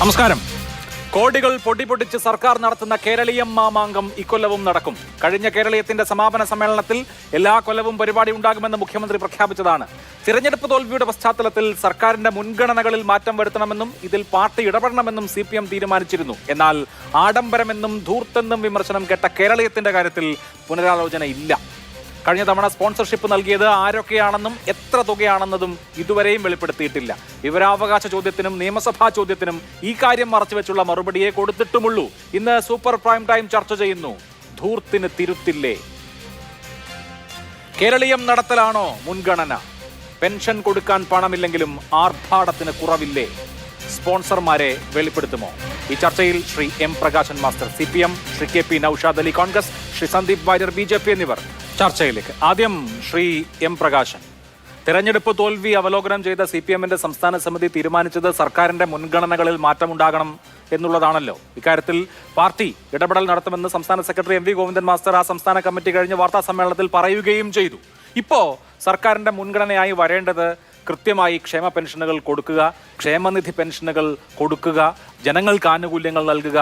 നമസ്കാരം. കോടികൾ പൊടിപൊടിച്ച് സർക്കാർ നടത്തുന്ന കേരളീയം മാമാങ്കം ഇക്കൊല്ലവും നടക്കും. കഴിഞ്ഞ കേരളീയത്തിന്റെ സമാപന സമ്മേളനത്തിൽ എല്ലാ കൊല്ലവും പരിപാടി ഉണ്ടാകുമെന്ന് മുഖ്യമന്ത്രി പ്രഖ്യാപിച്ചതാണ്. തിരഞ്ഞെടുപ്പ് തോൽവിയുടെ പശ്ചാത്തലത്തിൽ സർക്കാരിന്റെ മുൻഗണനകളിൽ മാറ്റം വരുത്തണമെന്നും ഇതിൽ പാർട്ടി ഇടപെടണമെന്നും CPM തീരുമാനിച്ചിരുന്നു. എന്നാൽ ആഡംബരമെന്നും ധൂർത്തെന്നും വിമർശനം കേട്ട കേരളീയത്തിന്റെ കാര്യത്തിൽ പുനരാലോചന ഇല്ല. കഴിഞ്ഞ തവണ സ്പോൺസർഷിപ്പ് നൽകിയത് ആരൊക്കെയാണെന്നും എത്ര തുകയാണെന്നതും ഇതുവരെയും വെളിപ്പെടുത്തിയിട്ടില്ല. വിവരാവകാശ ചോദ്യത്തിനും നിയമസഭാ ചോദ്യത്തിനും ഈ കാര്യം മറച്ചുവെച്ചുള്ള മറുപടിയെ കൊടുത്തിട്ടുമുള്ളൂ. ഇന്ന് സൂപ്പർ പ്രൈം ടൈം ചർച്ച ചെയ്യുന്നു. ധൂർത്തിന് തിരുത്തില്ലേ? കേരളീയം നടത്തലാണോ മുൻഗണന? പെൻഷൻ കൊടുക്കാൻ പണമില്ലെങ്കിലും ആർഭാടത്തിന് കുറവില്ലേ? സ്പോൺസർമാരെ വെളിപ്പെടുത്തുമോ? ഈ ചർച്ചയിൽ Shri M Prakashan master CPM, Shri KP Naushad Ali Congress, Shri Sandeep Warrier BJP എന്നിവർ ചർച്ചയിലേക്ക്. ആദ്യം ശ്രീ M പ്രകാശൻ. തെരഞ്ഞെടുപ്പ് തോൽവി അവലോകനം ചെയ്ത CPMന്റെ സംസ്ഥാന സമിതി തീരുമാനിച്ചത് സർക്കാരിന്റെ മുൻഗണനകളിൽ മാറ്റമുണ്ടാകണം എന്നുള്ളതാണല്ലോ. ഇക്കാര്യത്തിൽ പാർട്ടി ഇടപെടൽ നടത്തുമെന്ന് സംസ്ഥാന സെക്രട്ടറി MV ഗോവിന്ദൻ മാസ്റ്റർ ആ സംസ്ഥാന കമ്മിറ്റി കഴിഞ്ഞ വാർത്താ സമ്മേളനത്തിൽ പറയുകയും ചെയ്തു. ഇപ്പോ സർക്കാരിന്റെ മുൻഗണനയായി വരേണ്ടത് കൃത്യമായി ക്ഷേമ പെൻഷനുകൾ കൊടുക്കുക, ക്ഷേമനിധി പെൻഷനുകൾ കൊടുക്കുക, ജനങ്ങൾക്ക് ആനുകൂല്യങ്ങൾ നൽകുക,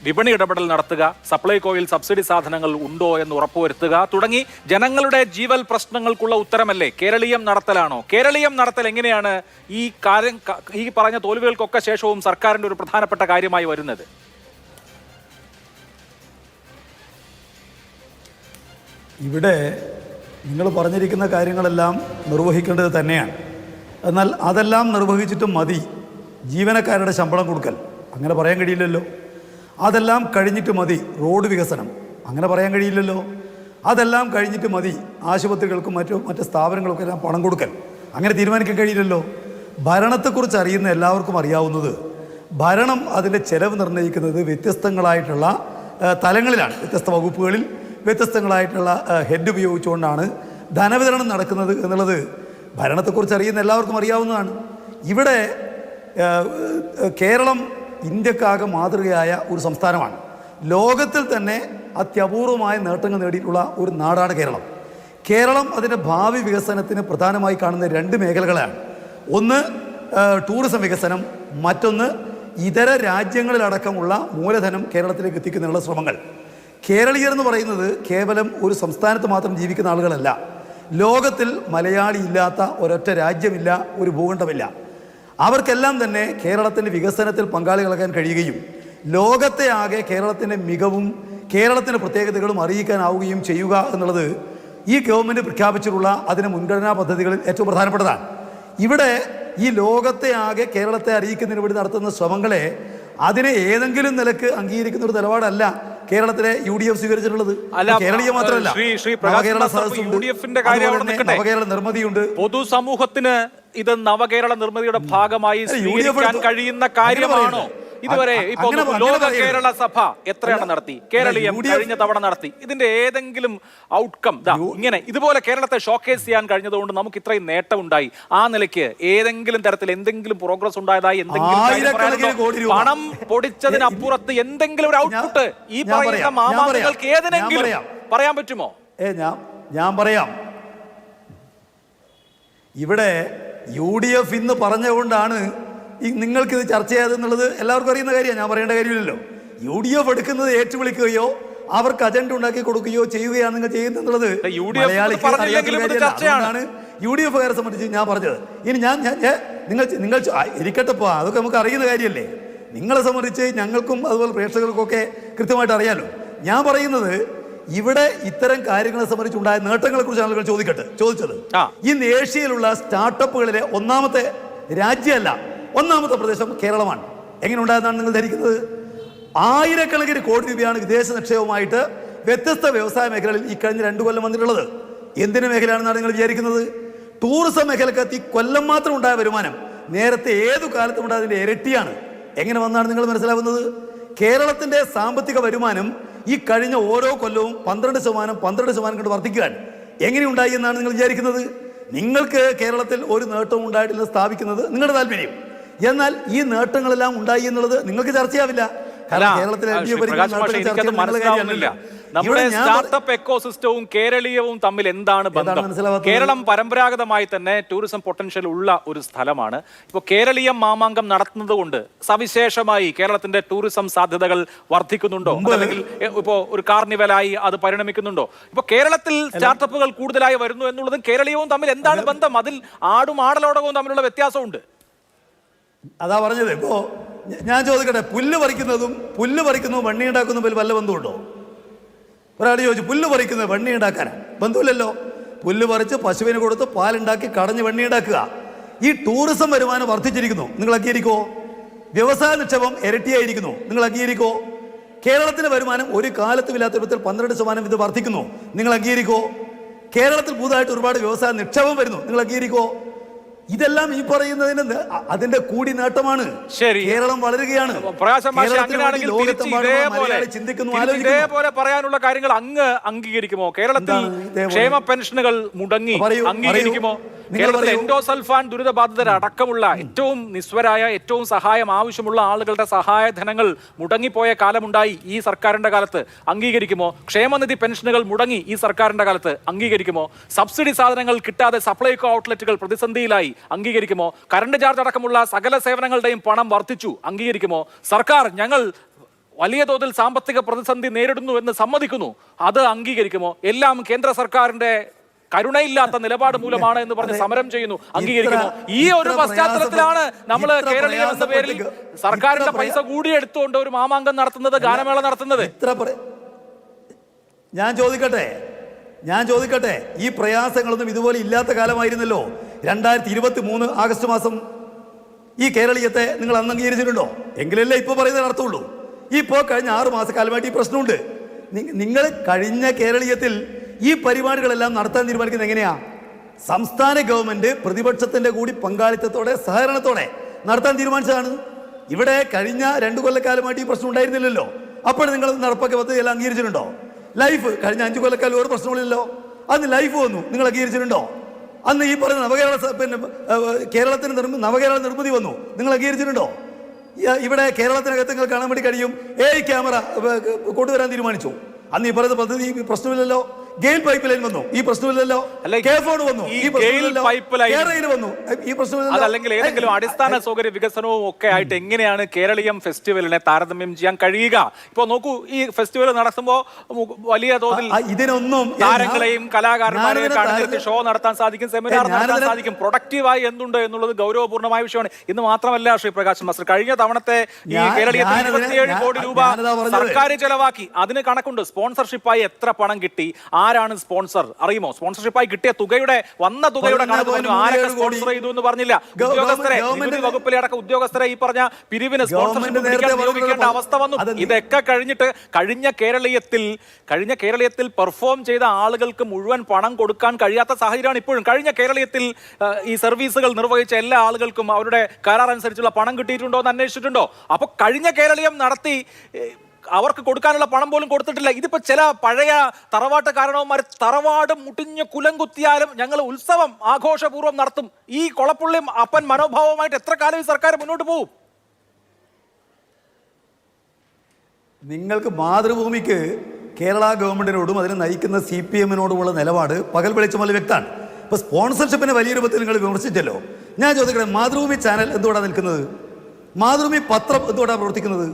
വിപണി ഇടപെടൽ നടത്തുക, സപ്ലൈകോയിൽ സബ്സിഡി സാധനങ്ങൾ ഉണ്ടോ എന്ന് ഉറപ്പുവരുത്തുക തുടങ്ങി ജനങ്ങളുടെ ജീവൽ പ്രശ്നങ്ങൾക്കുള്ള ഉത്തരമല്ലേ കേരളീയം നടത്തലാണോ? കേരളീയം നടത്തൽ എങ്ങനെയാണ് ഈ പറഞ്ഞ തോൽവികൾക്കൊക്കെ ശേഷവും സർക്കാരിന്റെ ഒരു പ്രധാനപ്പെട്ട കാര്യമായി വരുന്നത്? ഇവിടെ നിങ്ങൾ പറഞ്ഞിരിക്കുന്ന കാര്യങ്ങളെല്ലാം നിർവഹിക്കേണ്ടത് തന്നെയാണ്. എന്നാൽ അതെല്ലാം നിർവഹിച്ചിട്ടും മതി ജീവനക്കാരുടെ ശമ്പളം കൊടുക്കൽ? അങ്ങനെ പറയാൻ കഴിയില്ലല്ലോ. അതെല്ലാം കഴിഞ്ഞിട്ട് മതി റോഡ് വികസനം? അങ്ങനെ പറയാൻ കഴിയില്ലല്ലോ. അതെല്ലാം കഴിഞ്ഞിട്ട് മതി ആശുപത്രികൾക്കും മറ്റ് സ്ഥാപനങ്ങൾക്കെല്ലാം പണം കൊടുക്കൽ? അങ്ങനെ തീരുമാനിക്കാൻ കഴിയില്ലല്ലോ. ഭരണത്തെക്കുറിച്ച് അറിയുന്ന എല്ലാവർക്കും അറിയാവുന്നത് ഭരണം അതിൻ്റെ ചെലവ് നിർണ്ണയിക്കുന്നത് വ്യത്യസ്തങ്ങളായിട്ടുള്ള തലങ്ങളിലാണ്. വ്യത്യസ്ത വകുപ്പുകളിൽ വ്യത്യസ്തങ്ങളായിട്ടുള്ള ഹെഡ് ഉപയോഗിച്ചുകൊണ്ടാണ് ധനവിതരണം നടക്കുന്നത് എന്നുള്ളത് ഭരണത്തെക്കുറിച്ച് അറിയുന്ന എല്ലാവർക്കും അറിയാവുന്നതാണ്. ഇവിടെ കേരളം ഇന്ത്യക്കാകെ മാതൃകയായ ഒരു സംസ്ഥാനമാണ്. ലോകത്തിൽ തന്നെ അത്യപൂർവമായ നേട്ടങ്ങൾ നേടിയിട്ടുള്ള ഒരു നാടാണ് കേരളം. കേരളം അതിൻ്റെ ഭാവി വികസനത്തിന് പ്രധാനമായി കാണുന്ന രണ്ട് മേഖലകളാണ്. ഒന്ന് ടൂറിസം വികസനം, മറ്റൊന്ന് ഇതര രാജ്യങ്ങളിലടക്കമുള്ള മൂലധനം കേരളത്തിലേക്ക് എത്തിക്കുന്നതിനുള്ള ശ്രമങ്ങൾ. കേരളീയർ എന്ന് പറയുന്നത് കേവലം ഒരു സംസ്ഥാനത്ത് മാത്രം ജീവിക്കുന്ന ആളുകളല്ല. ലോകത്തിൽ മലയാളി ഇല്ലാത്ത ഒരൊറ്റ രാജ്യമില്ല, ഒരു ഭൂഖണ്ഡമില്ല. അവർക്കെല്ലാം തന്നെ കേരളത്തിൻ്റെ വികസനത്തിൽ പങ്കാളികളാക്കാൻ കഴിയുകയും ലോകത്തെ ആകെ കേരളത്തിൻ്റെ മികവും കേരളത്തിൻ്റെ പ്രത്യേകതകളും അറിയിക്കാനാവുകയും ചെയ്യുക എന്നുള്ളത് ഈ ഗവൺമെൻറ് പ്രഖ്യാപിച്ചിട്ടുള്ള അതിന് മുൻഗണനാ പദ്ധതികളിൽ ഏറ്റവും പ്രധാനപ്പെട്ടതാണ്. ഇവിടെ ഈ ലോകത്തെ ആകെ കേരളത്തെ അറിയിക്കുന്നതിന് വേണ്ടി നടത്തുന്ന ശ്രമങ്ങളെ അതിനെ ഏതെങ്കിലും നിലക്ക് അംഗീകരിക്കുന്ന ഒരു നിലപാടല്ല കേരളത്തിലെ UDF സ്വീകരിച്ചിട്ടുള്ളത്. കേരളീയ മാത്രമല്ല, നവകേരള സദസ്സുണ്ട്, നവകേരള നിർമ്മിതിയുണ്ട്. പൊതുസമൂഹത്തിന് ഇത് നവകേരള നിർമ്മിതിയുടെ ഭാഗമായി സ്വീകരിക്കാൻ കഴിയുന്ന കാര്യമാണോ? ഇതുവരെ ഇപ്പൊ ലോക കേരള സഭ എത്രയാണ് നടത്തി? കേരളീയം കഴിഞ്ഞ തവണ നടത്തി. ഇതിന്റെ ഏതെങ്കിലും ഔട്ട്കം ഇങ്ങനെ ഇതുപോലെ കേരളത്തെ ഷോക്കേസ് ചെയ്യാൻ കഴിഞ്ഞതുകൊണ്ട് നമുക്ക് ഇത്രയും നേട്ടം ഉണ്ടായി, ആ നിലയ്ക്ക് ഏതെങ്കിലും തരത്തിൽ എന്തെങ്കിലും പ്രോഗ്രസ് ഉണ്ടായതായി എന്തെങ്കിലും പണം പൊടിച്ചതിനപ്പുറത്ത് എന്തെങ്കിലും ഒരു ഔട്ട്പുട്ട് ഈ പറയുന്ന മാമാങ്ങൾക്ക് ഏതെങ്കിലും പറയാൻ പറ്റുമോ? ഞാൻ പറയാം. ഇവിടെ UDF ഇന്ന് പറഞ്ഞുകൊണ്ടാണ് നിങ്ങൾക്കിത് ചർച്ച ചെയ്യാതെന്നുള്ളത് എല്ലാവർക്കും അറിയുന്ന കാര്യമാണ്. ഞാൻ പറയേണ്ട കാര്യമില്ലല്ലോ. UDF എടുക്കുന്നത് ഏറ്റുവിളിക്കുകയോ അവർക്ക് അജണ്ട ഉണ്ടാക്കി കൊടുക്കുകയോ ചെയ്യുകയാണ് നിങ്ങൾ ചെയ്യുന്നത്. മലയാളിക്ക് അറിയാത്തതാണ് UDFകാരെ സംബന്ധിച്ച് ഞാൻ പറഞ്ഞത്. ഇനി നിങ്ങൾ ഇരിക്കട്ടെപ്പോ, അതൊക്കെ നമുക്ക് അറിയുന്ന കാര്യമല്ലേ. നിങ്ങളെ സംബന്ധിച്ച് ഞങ്ങൾക്കും അതുപോലെ പ്രേക്ഷകർക്കൊക്കെ കൃത്യമായിട്ട് അറിയാലോ. ഞാൻ പറയുന്നത് ഇവിടെ ഇത്തരം കാര്യങ്ങളെ സംബന്ധിച്ചുണ്ടായ നേട്ടങ്ങളെ കുറിച്ച് ആളുകൾ ചോദിച്ചത്. ഇന്ന് ഏഷ്യയിലുള്ള സ്റ്റാർട്ടപ്പുകളിലെ ഒന്നാമത്തെ രാജ്യമല്ല, ഒന്നാമത്തെ പ്രദേശം കേരളമാണ്. എങ്ങനെ ഉണ്ടായതാണ് നിങ്ങൾ ധരിക്കുന്നത്? ആയിരക്കണക്കിന് കോടി രൂപയാണ് വിദേശ നിക്ഷേപമായിട്ട് വ്യത്യസ്ത വ്യവസായ മേഖലകളിൽ ഈ കഴിഞ്ഞ 2 കൊല്ലം വന്നിട്ടുള്ളത്. എന്തിനു മേഖലയാണെന്നാണ് നിങ്ങൾ വിചാരിക്കുന്നത്? ടൂറിസം മേഖലക്കെത്തി കൊല്ലം മാത്രം ഉണ്ടായ വരുമാനം നേരത്തെ ഏതു കാലത്തും ഉണ്ടായതിൻ്റെ ഇരട്ടിയാണ്. എങ്ങനെ വന്നാണ് നിങ്ങൾ മനസ്സിലാവുന്നത്? കേരളത്തിൻ്റെ സാമ്പത്തിക വരുമാനം ഈ കഴിഞ്ഞ ഓരോ കൊല്ലവും 12% കൊണ്ട് വർദ്ധിക്കുകയാണ്. എങ്ങനെയുണ്ടായി എന്നാണ് നിങ്ങൾ വിചാരിക്കുന്നത്? നിങ്ങൾക്ക് കേരളത്തിൽ ഒരു നേട്ടവും ഉണ്ടായിട്ടില്ല സ്ഥാപിക്കുന്നത് നിങ്ങളുടെ താല്പര്യം. എന്നാൽ ഈ നേട്ടങ്ങളെല്ലാം ഉണ്ടായി എന്നുള്ളത് നിങ്ങൾക്ക് ചർച്ചയാവില്ല. കാരണം കേരളത്തിലെ നമ്മുടെ സ്റ്റാർട്ടപ്പ് എക്കോസിസ്റ്റവും കേരളീയവും തമ്മിൽ എന്താണ് ബന്ധം? കേരളം പരമ്പരാഗതമായി തന്നെ ടൂറിസം പൊട്ടൻഷ്യൽ ഉള്ള ഒരു സ്ഥലമാണ്. ഇപ്പോൾ കേരളീയം മാമാങ്കം നടത്തുന്നത് കൊണ്ട് സവിശേഷമായി കേരളത്തിന്റെ ടൂറിസം സാധ്യതകൾ വർദ്ധിക്കുന്നുണ്ടോ, അല്ലെങ്കിൽ ഇപ്പോ ഒരു കാർണിവലായി അത് പരിണമിക്കുന്നുണ്ടോ? ഇപ്പൊ കേരളത്തിൽ സ്റ്റാർട്ടപ്പുകൾ കൂടുതലായി വരുന്നു എന്നുള്ളതും കേരളീയവും തമ്മിൽ എന്താണ് ബന്ധം? അതിൽ ആടും ആടലോടകവും തമ്മിലുള്ള വ്യത്യാസമുണ്ട്. അതാ പറഞ്ഞത്. ഇപ്പോ ഞാൻ ചോദിക്കട്ടെ, പുല്ല് പറിക്കുന്നതും വണ്ണി ഉണ്ടാക്കുന്നതും വല്ല ബന്ധമുണ്ടോ? ഒരാൾ ചോദിച്ചു, പുല്ല് പറിക്കുന്നത് വണ്ണി ഉണ്ടാക്കാനാ? ബന്ധമില്ലല്ലോ. പുല്ല് പറിച്ച് പശുവിന് കൊടുത്ത് പാലുണ്ടാക്കി കടഞ്ഞ് വണ്ണി ഉണ്ടാക്കുക. ഈ ടൂറിസം വരുമാനം വർദ്ധിച്ചിരിക്കുന്നു, നിങ്ങൾ അംഗീകരിക്കോ? വ്യവസായ നിക്ഷേപം ഇരട്ടിയായിരിക്കുന്നു, നിങ്ങൾ അംഗീകരിക്കോ? കേരളത്തിന്റെ വരുമാനം ഒരു കാലത്തും ഇല്ലാത്ത വിധത്തിൽ 12% ഇത് വർദ്ധിക്കുന്നു, നിങ്ങൾ അംഗീകരിക്കോ? കേരളത്തിൽ പുതുതായിട്ട് ഒരുപാട് വ്യവസായ നിക്ഷേപം വരുന്നു, നിങ്ങൾ അംഗീകരിക്കോ? ഇതെല്ലാം ഈ പറയുന്നതിന് അതിന്റെ കൂടി നേട്ടമാണ്. കേരളം വളരുകയാണ്. ഇതേപോലെ പറയാനുള്ള കാര്യങ്ങൾ അങ്ങ് അംഗീകരിക്കുമോ? കേരളത്തിൽ ക്ഷേമ പെൻഷനുകൾ മുടങ്ങി, അംഗീകരിക്കുമോ? കേരളത്തിൽ എൻഡോസൾഫാൻ ദുരിതബാധിതരടക്കമുള്ള ഏറ്റവും നിസ്വരായ, ഏറ്റവും സഹായം ആവശ്യമുള്ള ആളുകളുടെ സഹായധനങ്ങൾ മുടങ്ങിപ്പോയ കാലമുണ്ടായി ഈ സർക്കാരിന്റെ കാലത്ത്, അംഗീകരിക്കുമോ? ക്ഷേമനിധി പെൻഷനുകൾ മുടങ്ങി ഈ സർക്കാരിന്റെ കാലത്ത്, അംഗീകരിക്കുമോ? സബ്സിഡി സാധനങ്ങൾ കിട്ടാതെ സപ്ലൈകോ ഔട്ട്ലെറ്റുകൾ പ്രതിസന്ധിയിലായി, അംഗീകരിക്കുമോ? കറണ്ട് ചാർജ് അടക്കമുള്ള സകല സേവനങ്ങളുടെയും പണം വർദ്ധിച്ചു, അംഗീകരിക്കുമോ? സർക്കാർ ഞങ്ങൾ വലിയ തോതിൽ സാമ്പത്തിക പ്രതിസന്ധി നേരിടുന്നു എന്ന് സമ്മതിക്കുന്നു, അത് അംഗീകരിക്കുമോ? എല്ലാം കേന്ദ്ര സർക്കാരിന്റെ കരുണയില്ലാത്ത നിലപാട് മൂലമാണ് എന്ന് പറഞ്ഞ് സമരം ചെയ്യുന്നു, അംഗീകരിക്കുമോ? ഈ ഒരു പശ്ചാത്തലത്തിലാണ് നമ്മൾ കേരളീയ എന്ന പേരിൽ സർക്കാരിന്റെ പൈസ കൂടി എടുത്തുകൊണ്ട് ഒരു മാമാങ്കം നടത്തുന്നത്, ഗാനമേള നടത്തുന്നത്. ഞാൻ ചോദിക്കട്ടെ, ഈ പ്രയാസങ്ങളൊന്നും ഇതുപോലെ ഇല്ലാത്ത കാലമായിരുന്നല്ലോ 2023 ആഗസ്റ്റ് മാസം. ഈ കേരളീയത്തെ നിങ്ങൾ അന്ന് അംഗീകരിച്ചിട്ടുണ്ടോ? എങ്കിലല്ലേ ഇപ്പോൾ പറയുന്നത് അർത്ഥമുള്ളൂ. ഇപ്പോൾ കഴിഞ്ഞ 6 മാസക്കാലമായിട്ട് ഈ പ്രശ്നമുണ്ട്. നിങ്ങൾ കഴിഞ്ഞ കേരളീയത്തിൽ ഈ പരിപാടികളെല്ലാം നടത്താൻ തീരുമാനിക്കുന്നത് എങ്ങനെയാ? സംസ്ഥാന ഗവൺമെന്റ് പ്രതിപക്ഷത്തിന്റെ കൂടി പങ്കാളിത്തത്തോടെ, സഹകരണത്തോടെ നടത്താൻ തീരുമാനിച്ചതാണ്. ഇവിടെ കഴിഞ്ഞ 2 കൊല്ലക്കാലമായിട്ട് ഈ പ്രശ്നം ഉണ്ടായിരുന്നില്ലല്ലോ. അപ്പോൾ നിങ്ങൾ നടപ്പാക്കിയ പദ്ധതി എല്ലാം അംഗീകരിച്ചിട്ടുണ്ടോ? ലൈഫ് കഴിഞ്ഞ 5 കൊല്ലക്കാലം ഒരു പ്രശ്നമില്ലല്ലോ. അന്ന് ലൈഫ് വന്നു, നിങ്ങൾ അംഗീകരിച്ചിട്ടുണ്ടോ? അന്ന് ഈ പറയുന്ന കേരളത്തിന് നവകേരള നിർമ്മിതി വന്നു, നിങ്ങൾ അംഗീകരിച്ചിട്ടുണ്ടോ? ഇവിടെ കേരളത്തിനകത്ത് നിങ്ങൾ കാണാൻ വേണ്ടി കഴിയും AI ക്യാമറ കൊണ്ടുവരാൻ തീരുമാനിച്ചു. അന്ന് ഈ പറയുന്ന പദ്ധതി പ്രശ്നമില്ലല്ലോ. ഗെയിൽ പൈപ്പ് ലൈൻ വന്നു, ഈ പ്രശ്നമില്ലല്ലോ. വന്നു, ഈ വന്നു, ഈ പ്രശ്നമില്ലല്ലോ. അതല്ലെങ്കിൽ ഏതെങ്കിലും അടിസ്ഥാന സൗകര്യ വികസനവും ഒക്കെ ആയിട്ട് എങ്ങനെയാണ് കേരളീയം ഫെസ്റ്റിവലിനെ താരതമ്യം ചെയ്യാൻ കഴിയുക? ഇപ്പൊ നോക്കൂ, ഈ ഫെസ്റ്റിവൽ നടത്തുമ്പോൾ വലിയ തോതിൽ ഇതിനൊന്നും താരങ്ങളെയും കലാകാരന്മാരെയും കാണിച്ച് ഷോ നടത്താൻ സാധിക്കും, സെമിനാർ നടത്താൻ സാധിക്കും. പ്രൊഡക്റ്റീവായി എന്തുണ്ട് എന്നുള്ളത് ഗൗരവപൂർണ്ണമായ വിഷയമാണ്. ഇന്ന് മാത്രമല്ല ശ്രീ പ്രകാശൻ മാസ്റ്റർ, കഴിഞ്ഞ തവണത്തെ ഈ കേരളീയത്തിൽ 27 കോടി രൂപ സർക്കാർ ചെലവാക്കി. അതിന് കണക്കുണ്ട്. സ്പോൺസർഷിപ്പായി എത്ര പണം കിട്ടി, ആരാണ് സ്പോൺസർ അറിയുമോ? സ്പോൺസർഷിപ്പായി കിട്ടിയ തുകയുടെ കണക്ക് ആരൊക്കെ സ്പോൺസർ ചെയ്തു എന്ന് പറഞ്ഞില്ല. ഉദ്യോഗസ്ഥരെ, നികുതി വകുപ്പിലെ അടക്കം ഉദ്യോഗസ്ഥരെ ഈ പറഞ്ഞ പിരിവിന് സ്പോൺസർഷിപ്പ് നിയോഗിക്കേണ്ട അവസ്ഥ വന്നു. ഇതൊക്കെ കഴിഞ്ഞിട്ട് കഴിഞ്ഞ കേരളീയത്തിൽ പെർഫോം ചെയ്ത ആളുകൾക്ക് മുഴുവൻ പണം കൊടുക്കാൻ കഴിയാത്ത സാഹചര്യമാണ് ഇപ്പോഴും. കഴിഞ്ഞ കേരളീയത്തിൽ ഈ സർവീസുകൾ നിർവഹിച്ച എല്ലാ ആളുകൾക്കും അവരുടെ കരാർ അനുസരിച്ചുള്ള പണം കിട്ടിയിട്ടുണ്ടോ എന്ന് അന്വേഷിച്ചിട്ടുണ്ടോ? അപ്പൊ കഴിഞ്ഞ കേരളീയം നടത്തി അവർക്ക് കൊടുക്കാനുള്ള പണം പോലും കൊടുത്തിട്ടില്ല. ഇതിപ്പോ ചില പഴയ തറവാട്ട് കാരണവന്മാർ തറവാട് മുട്ടിഞ്ഞ് കുലം കുത്തിയാലും ഞങ്ങൾ ഉത്സവം ആഘോഷപൂർവ്വം നടത്തും, ഈ കൊളപ്പുള്ളിയും അപ്പൻ മനോഭാവമായിട്ട് എത്ര കാലം ഈ സർക്കാർ മുന്നോട്ട് പോകും? നിങ്ങൾക്ക് മാതൃഭൂമിക്ക് കേരള ഗവൺമെന്റിനോടും അതിനെ നയിക്കുന്ന CPM-നോടുമുള്ള നിലപാട് പകൽ വെളിച്ചം വ്യക്തമാണ്. ഇപ്പൊ സ്പോൺസർഷിപ്പിനെ വലിയ രൂപത്തിൽ നിങ്ങൾ വിമർശിച്ചല്ലോ. ഞാൻ ചോദിക്കട്ടെ, മാതൃഭൂമി ചാനൽ എന്തുകൊണ്ടാണ് നിൽക്കുന്നത്? മാതൃഭൂമി പത്രം എന്തുകൊണ്ടാണ് പ്രവർത്തിക്കുന്നത്?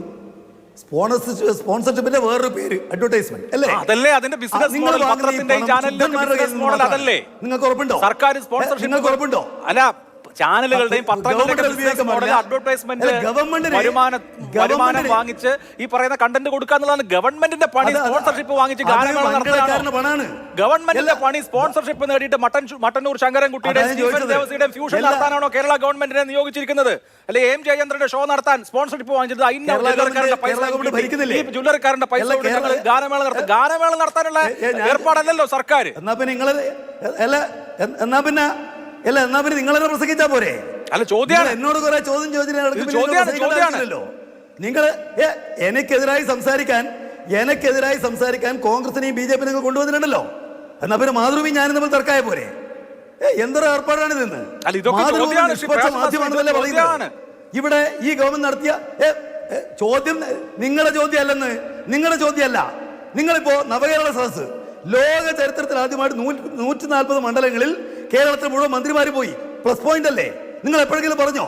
സ്പോൺസർഷിപ്പിന്റെ വേറൊരു പേര് അഡ്വർടൈസ്മെന്റ് അല്ലേ? അതല്ലേ അതിന്റെ ബിസിനസ് മോഡൽ. പത്രത്തിന്റെ ഈ ചാനലിന്റെ ബിസിനസ് മോഡൽ അതല്ലേ? നിങ്ങൾക്ക് ഉറപ്പുണ്ടോ? സർക്കാർ സ്പോൺസർഷിപ്പ്, നിങ്ങൾക്ക് ഉറപ്പുണ്ടോ? അല്ല, ചാനലുകളുടെയും പത്രങ്ങളുടെയും ബിസിനസ് മോഡൽ അഡ്വർടൈസ്മെന്റ്, വരുമാനം വാങ്ങിച്ച് ഈ പറയുന്ന കണ്ടന്റ് കൊടുക്കുക എന്നുള്ളതാണ് ഗവൺമെന്റിന്റെ പണി. സ്പോൺസർഷിപ്പ് വാങ്ങിച്ച് ഗാനമേള നടത്തുകയാണ് ഗവൺമെന്റിന്റെ പണി. സ്പോൺസർഷിപ്പ് നേടിയിട്ട് മട്ടന്നൂർ ശങ്കരൻകുട്ടിയുടെ ദേവസിയുടെയും ഫ്യൂഷൻ നടത്താനാണോ കേരള ഗവൺമെന്റിനെ നിയോഗിച്ചിരിക്കുന്നത്? അല്ലെ M ജയചന്ദ്രന്റെ ഷോ നടത്താൻ സ്പോൺസർഷിപ്പ് വാങ്ങിച്ചത് ജ്വല്ലറിക്കാരന്റെ പൈസ ഗാനമേള നടത്താനുള്ള ഏർപ്പാടല്ലല്ലോ സർക്കാർ. എന്നാ പിന്നെ നിങ്ങളെ പ്രസംഗിച്ചാ പോരെ? അല്ല, ചോദ്യമാണ്. എന്നോട് കുറെ ചോദ്യം ചോദിച്ചില്ലല്ലോ. നിങ്ങൾ എനിക്കെതിരായി സംസാരിക്കാൻ കോൺഗ്രസിനെയും BJP നിങ്ങൾ കൊണ്ടുവന്നിട്ടുണ്ടല്ലോ. എന്നാ പിന്നെ മാതൃഭൂമി ഞാനും തമ്മിൽ തർക്കമായ പോരെ? എന്തൊരു ഏർപ്പാടാണ് ഇതെന്ന്? മാധ്യമമാണെന്നല്ലേ പറയുന്നത്. ഇവിടെ ഈ ഗവൺമെന്റ് നടത്തിയ ചോദ്യം നിങ്ങളുടെ ചോദ്യമല്ലെന്ന്, നിങ്ങളുടെ ചോദ്യമല്ല, നിങ്ങളിപ്പോ നവകേരള സദസ് ലോക ചരിത്രത്തിൽ ആദ്യമായിട്ട് 140 മണ്ഡലങ്ങളിൽ കേരളത്തിൽ മുഴുവൻ മന്ത്രിമാര് പോയി. പ്ലസ് പോയിന്റ് അല്ലേ? നിങ്ങൾ എപ്പോഴെങ്കിലും പറഞ്ഞോ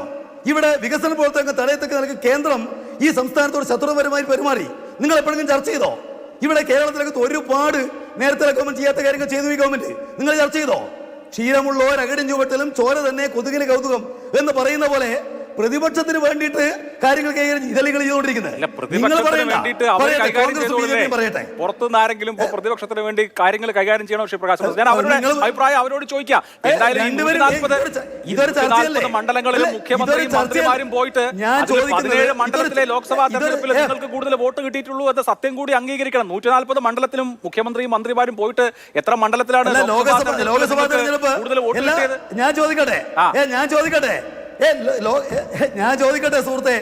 ഇവിടെ വികസന പ്രവർത്തനങ്ങൾ തടയത്തക്ക നിലയ്ക്ക് കേന്ദ്രം ഈ സംസ്ഥാനത്തോട് ശത്രുപരമായി പെരുമാറി? നിങ്ങൾ എപ്പോഴെങ്കിലും ചർച്ച ചെയ്തോ? ഇവിടെ കേരളത്തിലേക്ക് ഒരുപാട് നേരത്തെ ഗവൺമെന്റ് ചെയ്യാത്ത കാര്യങ്ങൾ ചെയ്തു ഈ ഗവൺമെന്റ്. നിങ്ങൾ ചർച്ച ചെയ്തോ? ക്ഷീരമുള്ളോ രകടും ചുവട്ടിലും ചോര തന്നെ കൊതുകിന് കൗതുകം എന്ന് പറയുന്ന പോലെ പ്രതിപക്ഷത്തിന് വേണ്ടിയിട്ട് കാര്യങ്ങൾ ഇതളികൾ ചെയ്തുകൊണ്ടിരിക്കുന്നത്. പറയട്ടെ, പുറത്തുനിന്ന് ആരെങ്കിലും പ്രതിപക്ഷത്തിന് വേണ്ടി കാര്യങ്ങൾ കൈകാര്യം ചെയ്യണോ ശ്രീ പ്രകാശ്? ഞാൻ അവരുടെ അഭിപ്രായം അവരോട് ചോദിക്കാം. മണ്ഡലങ്ങളിലും മുഖ്യമന്ത്രിയും മന്ത്രിമാരും പോയിട്ട് 17 മണ്ഡലത്തിലെ ലോക്സഭാ തെരഞ്ഞെടുപ്പിൽ നിങ്ങൾക്ക് കൂടുതൽ വോട്ട് കിട്ടിയിട്ടുള്ളൂ എന്ന സത്യം കൂടി അംഗീകരിക്കണം. 140 മണ്ഡലത്തിലും മുഖ്യമന്ത്രിയും മന്ത്രിമാരും പോയിട്ട് എത്ര മണ്ഡലത്തിലാണ് ലോക്സഭാ തെരഞ്ഞെടുപ്പ് കൂടുതൽ വോട്ട് കിട്ടിയത്? ഞാൻ ചോദിക്കട്ടെ സുഹൃത്തെ,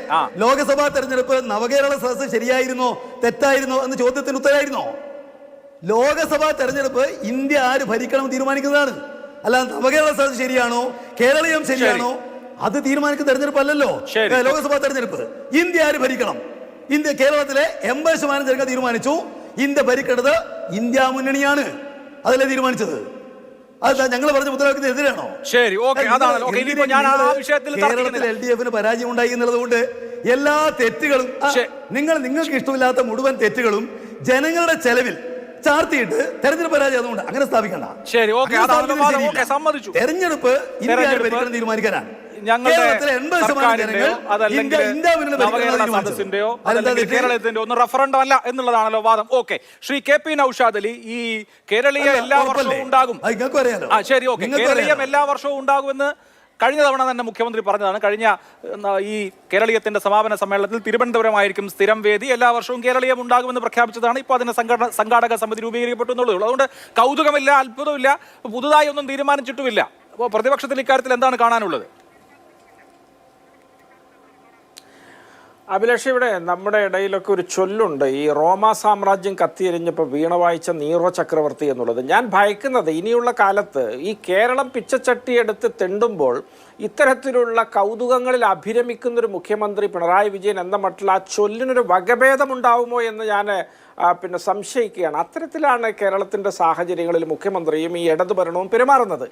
ലോക്സഭാ തെരഞ്ഞെടുപ്പ് നവകേരള സദസ് ശരിയായിരുന്നോ തെറ്റായിരുന്നോ എന്ന് ചോദ്യത്തിന് ഉത്തരമായിരുന്നോ? ലോക്സഭാ തെരഞ്ഞെടുപ്പ് ഇന്ത്യ ആര് ഭരിക്കണം തീരുമാനിക്കുന്നതാണ്. അല്ല നവകേരള സദസ് ശരിയാണോ കേരളീയം ശരിയാണോ അത് തീരുമാനിക്കുന്ന തെരഞ്ഞെടുപ്പല്ലല്ലോ ലോക്സഭാ തെരഞ്ഞെടുപ്പ്. ഇന്ത്യ ആര് ഭരിക്കണം? ഇന്ത്യ കേരളത്തിലെ 80% ജനങ്ങൾ തീരുമാനിച്ചു ഇന്ത്യ ഭരിക്കേണ്ടത് ഇന്ത്യ മുന്നണിയാണ്. അതല്ലേ തീരുമാനിച്ചത്? അതാ ഞങ്ങൾ പറഞ്ഞ മുദ്രാവാക്യത്തിന് എതിരാണോ? ശരി, കേരളത്തിൽ LDF പരാജയം ഉണ്ടായി എന്നുള്ളത് കൊണ്ട് എല്ലാ തെറ്റുകളും നിങ്ങൾക്ക് ഇഷ്ടമില്ലാത്ത മുഴുവൻ തെറ്റുകളും ജനങ്ങളുടെ ചെലവിൽ ചാർത്തിയിട്ട് തെരഞ്ഞെടുപ്പ് പരാജയം അതുകൊണ്ട് അങ്ങനെ സ്ഥാപിക്കണ്ട. ശരി, തെരഞ്ഞെടുപ്പ് ഇന്ത്യ ഭരിക്കണം തീരുമാനിക്കാനാണ്. കേരളത്തിന്റെ ഒന്ന് റഫറൻഡം അല്ല എന്നുള്ളതാണല്ലോ വാദം. ഓക്കെ, ശ്രീ KP നൗഷാദ് അലി, ഈ കേരളീയ എല്ലാ വർഷവും ഉണ്ടാകും. ശരി, ഓക്കെ, കേരളീയം എല്ലാ വർഷവും ഉണ്ടാകുമെന്ന് കഴിഞ്ഞ തവണ തന്നെ മുഖ്യമന്ത്രി പറഞ്ഞതാണ്. കഴിഞ്ഞ ഈ കേരളീയത്തിന്റെ സമാപന സമ്മേളനത്തിൽ തിരുവനന്തപുരമായിരിക്കും സ്ഥിരം വേദി, എല്ലാ വർഷവും കേരളീയം ഉണ്ടാകുമെന്ന് പ്രഖ്യാപിച്ചതാണ്. ഇപ്പോൾ അതിന് സംഘാടക സമിതി രൂപീകരിക്കപ്പെട്ടു എന്നുള്ളൂ. അതുകൊണ്ട് കൗതുകമില്ല, അത്ഭുതമില്ല, പുതുതായി ഒന്നും തീരുമാനിച്ചിട്ടുമില്ല. അപ്പോൾ പ്രതിപക്ഷത്തിൽ ഇക്കാര്യത്തിൽ എന്താണ് കാണാനുള്ളത്? അഭിലാഷ്, ഇവിടെ നമ്മുടെ ഇടയിലൊക്കെ ഒരു ചൊല്ലുണ്ട്, ഈ റോമാ സാമ്രാജ്യം കത്തിയെരിഞ്ഞപ്പോൾ വീണ വായിച്ച നീറോ ചക്രവർത്തി എന്നുള്ളത്. ഞാൻ ഭയക്കുന്നത് ഇനിയുള്ള കാലത്ത് ഈ കേരളം പിച്ചച്ചട്ടിയെടുത്ത് തെണ്ടുമ്പോൾ ഇത്തരത്തിലുള്ള കൗതുകങ്ങളിൽ അഭിരമിക്കുന്നൊരു മുഖ്യമന്ത്രി പിണറായി വിജയൻ എന്ന മട്ടിൽ ആ ചൊല്ലിനൊരു വകഭേദമുണ്ടാവുമോ എന്ന് ഞാൻ സംശയിക്കുകയാണ്. അത്തരത്തിലാണ് കേരളത്തിൻ്റെ സാഹചര്യങ്ങളിൽ മുഖ്യമന്ത്രിയും ഈ ഇടതുഭരണവും പെരുമാറുന്നത്.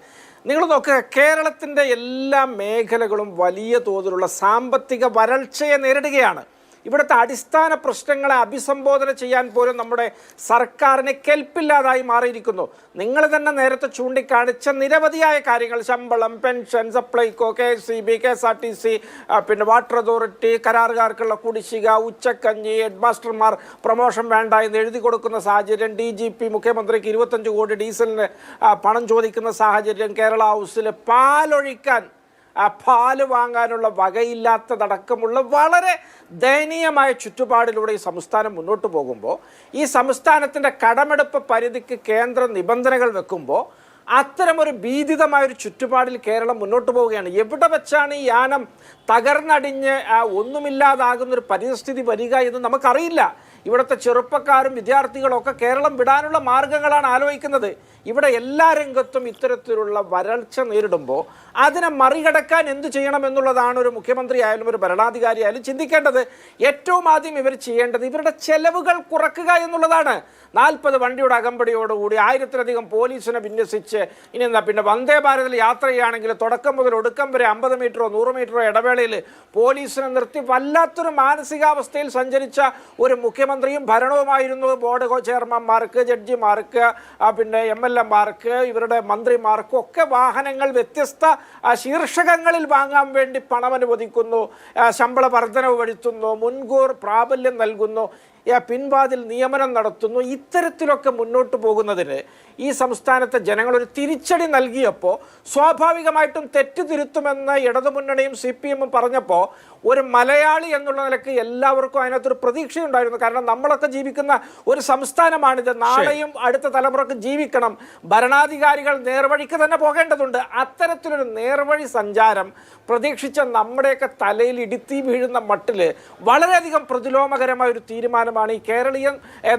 നിങ്ങൾ നോക്കുക, കേരളത്തിൻ്റെ എല്ലാ മേഖലകളും വലിയ തോതിലുള്ള സാമ്പത്തിക വരൾച്ചയെ നേരിടുകയാണ്. ഇവിടുത്തെ അടിസ്ഥാന പ്രശ്നങ്ങളെ അഭിസംബോധന ചെയ്യാൻ പോലും നമ്മുടെ സർക്കാരിന് കെൽപ്പില്ലാതായി മാറിയിരിക്കുന്നു. നിങ്ങൾ തന്നെ നേരത്തെ ചൂണ്ടിക്കാണിച്ച നിരവധിയായ കാര്യങ്ങൾ, ശമ്പളം, പെൻഷൻ, സപ്ലൈകോ, KSEB, KSRTC, പിന്നെ വാട്ടർ അതോറിറ്റി, കരാറുകാർക്കുള്ള കുടിശ്ശിക, ഉച്ചക്കഞ്ഞി, ഹെഡ് മാസ്റ്റർമാർ പ്രൊമോഷൻ വേണ്ട എന്ന് എഴുതി കൊടുക്കുന്ന സാഹചര്യം, DGP മുഖ്യമന്ത്രിക്ക് 25 കോടി ഡീസലിന് പണം ചോദിക്കുന്ന സാഹചര്യം, കേരള ഹൗസിൽ പാലൊഴിക്കാൻ പാല് വാങ്ങാനുള്ള വകയില്ലാത്തതടക്കമുള്ള വളരെ ദയനീയമായ ചുറ്റുപാടിലൂടെ ഈ സംസ്ഥാനം മുന്നോട്ട് പോകുമ്പോൾ, ഈ സംസ്ഥാനത്തിൻ്റെ കടമെടുപ്പ് പരിധിക്ക് കേന്ദ്ര നിബന്ധനകൾ വെക്കുമ്പോൾ അത്തരമൊരു ഭീതിതമായൊരു ചുറ്റുപാടിൽ കേരളം മുന്നോട്ട് പോവുകയാണ്. എവിടെ വെച്ചാണ് ഈ യാനം തകർന്നടിഞ്ഞ് ഒന്നുമില്ലാതാകുന്നൊരു പരിസ്ഥിതി വരിക എന്ന് നമുക്കറിയില്ല. ഇവിടുത്തെ ചെറുപ്പക്കാരും വിദ്യാർത്ഥികളും ഒക്കെ കേരളം വിടാനുള്ള മാർഗങ്ങളാണ് ആലോചിക്കുന്നത്. ഇവിടെ എല്ലാ രംഗത്തും ഇത്തരത്തിലുള്ള വരൾച്ച നേരിടുമ്പോൾ അതിനെ മറികടക്കാൻ എന്തു ചെയ്യണമെന്നുള്ളതാണ് ഒരു മുഖ്യമന്ത്രി ആയാലും ഒരു ഭരണാധികാരി ആയാലും ചിന്തിക്കേണ്ടത്. ഏറ്റവും ആദ്യം ഇവർ ചെയ്യേണ്ടത് ഇവരുടെ ചെലവുകൾ കുറക്കുക എന്നുള്ളതാണ്. 40 വണ്ടിയുടെ അകമ്പടിയോടുകൂടി 1000-ലധികം പോലീസിനെ വിന്യസിച്ച് ഇനി എന്താ പിന്നെ വന്ദേ ഭാരതിൽ യാത്ര ചെയ്യുകയാണെങ്കിൽ തുടക്കം മുതൽ ഒടുക്കം വരെ 50 മീറ്ററോ 100 മീറ്ററോ ഇടവേളയിൽ പോലീസിനെ നിർത്തി വല്ലാത്തൊരു മാനസികാവസ്ഥയിൽ സഞ്ചരിച്ച ഒരു മുഖ്യമന്ത്രിയും ഭരണവുമായിരുന്നു. ബോർഡ് ചെയർമാൻമാർക്ക്, ജഡ്ജിമാർക്ക്, പിന്നെ MLA-മാർക്ക്, ഇവരുടെ മന്ത്രിമാർക്കും ഒക്കെ വാഹനങ്ങൾ വ്യത്യസ്ത ശീർഷകങ്ങളിൽ വാങ്ങാൻ വേണ്ടി പണം അനുവദിക്കുന്നു, ശമ്പള വർധനവ് വരുത്തുന്നു, മുൻകൂർ പ്രാബല്യം നൽകുന്നു, പിൻവാതിൽ നിയമനം നടത്തുന്നു. ഇത്തരത്തിലൊക്കെ മുന്നോട്ട് പോകുന്നതിന് ഈ സംസ്ഥാനത്തെ ജനങ്ങളൊരു തിരിച്ചടി നൽകിയപ്പോൾ സ്വാഭാവികമായിട്ടും തെറ്റ് തിരുത്തുമെന്ന് ഇടതുമുന്നണിയും CPM-ഉം പറഞ്ഞപ്പോൾ ഒരു മലയാളി എന്നുള്ള നിലയ്ക്ക് എല്ലാവർക്കും അതിനകത്തൊരു പ്രതീക്ഷയുണ്ടായിരുന്നു. കാരണം നമ്മളൊക്കെ ജീവിക്കുന്ന ഒരു സംസ്ഥാനമാണിത്. നാളെയും അടുത്ത തലമുറക്ക് ജീവിക്കണം. ഭരണാധികാരികൾ നേർവഴിക്ക് തന്നെ പോകേണ്ടതുണ്ട്. അത്തരത്തിലൊരു നേർവഴി സഞ്ചാരം പ്രതീക്ഷിച്ച നമ്മുടെയൊക്കെ തലയിൽ ഇടുത്തി വീഴുന്ന മട്ടിൽ വളരെയധികം പ്രതിലോമകരമായ ഒരു തീരുമാനം നിർമ്മാണമാണ് ഈ കേരളീയം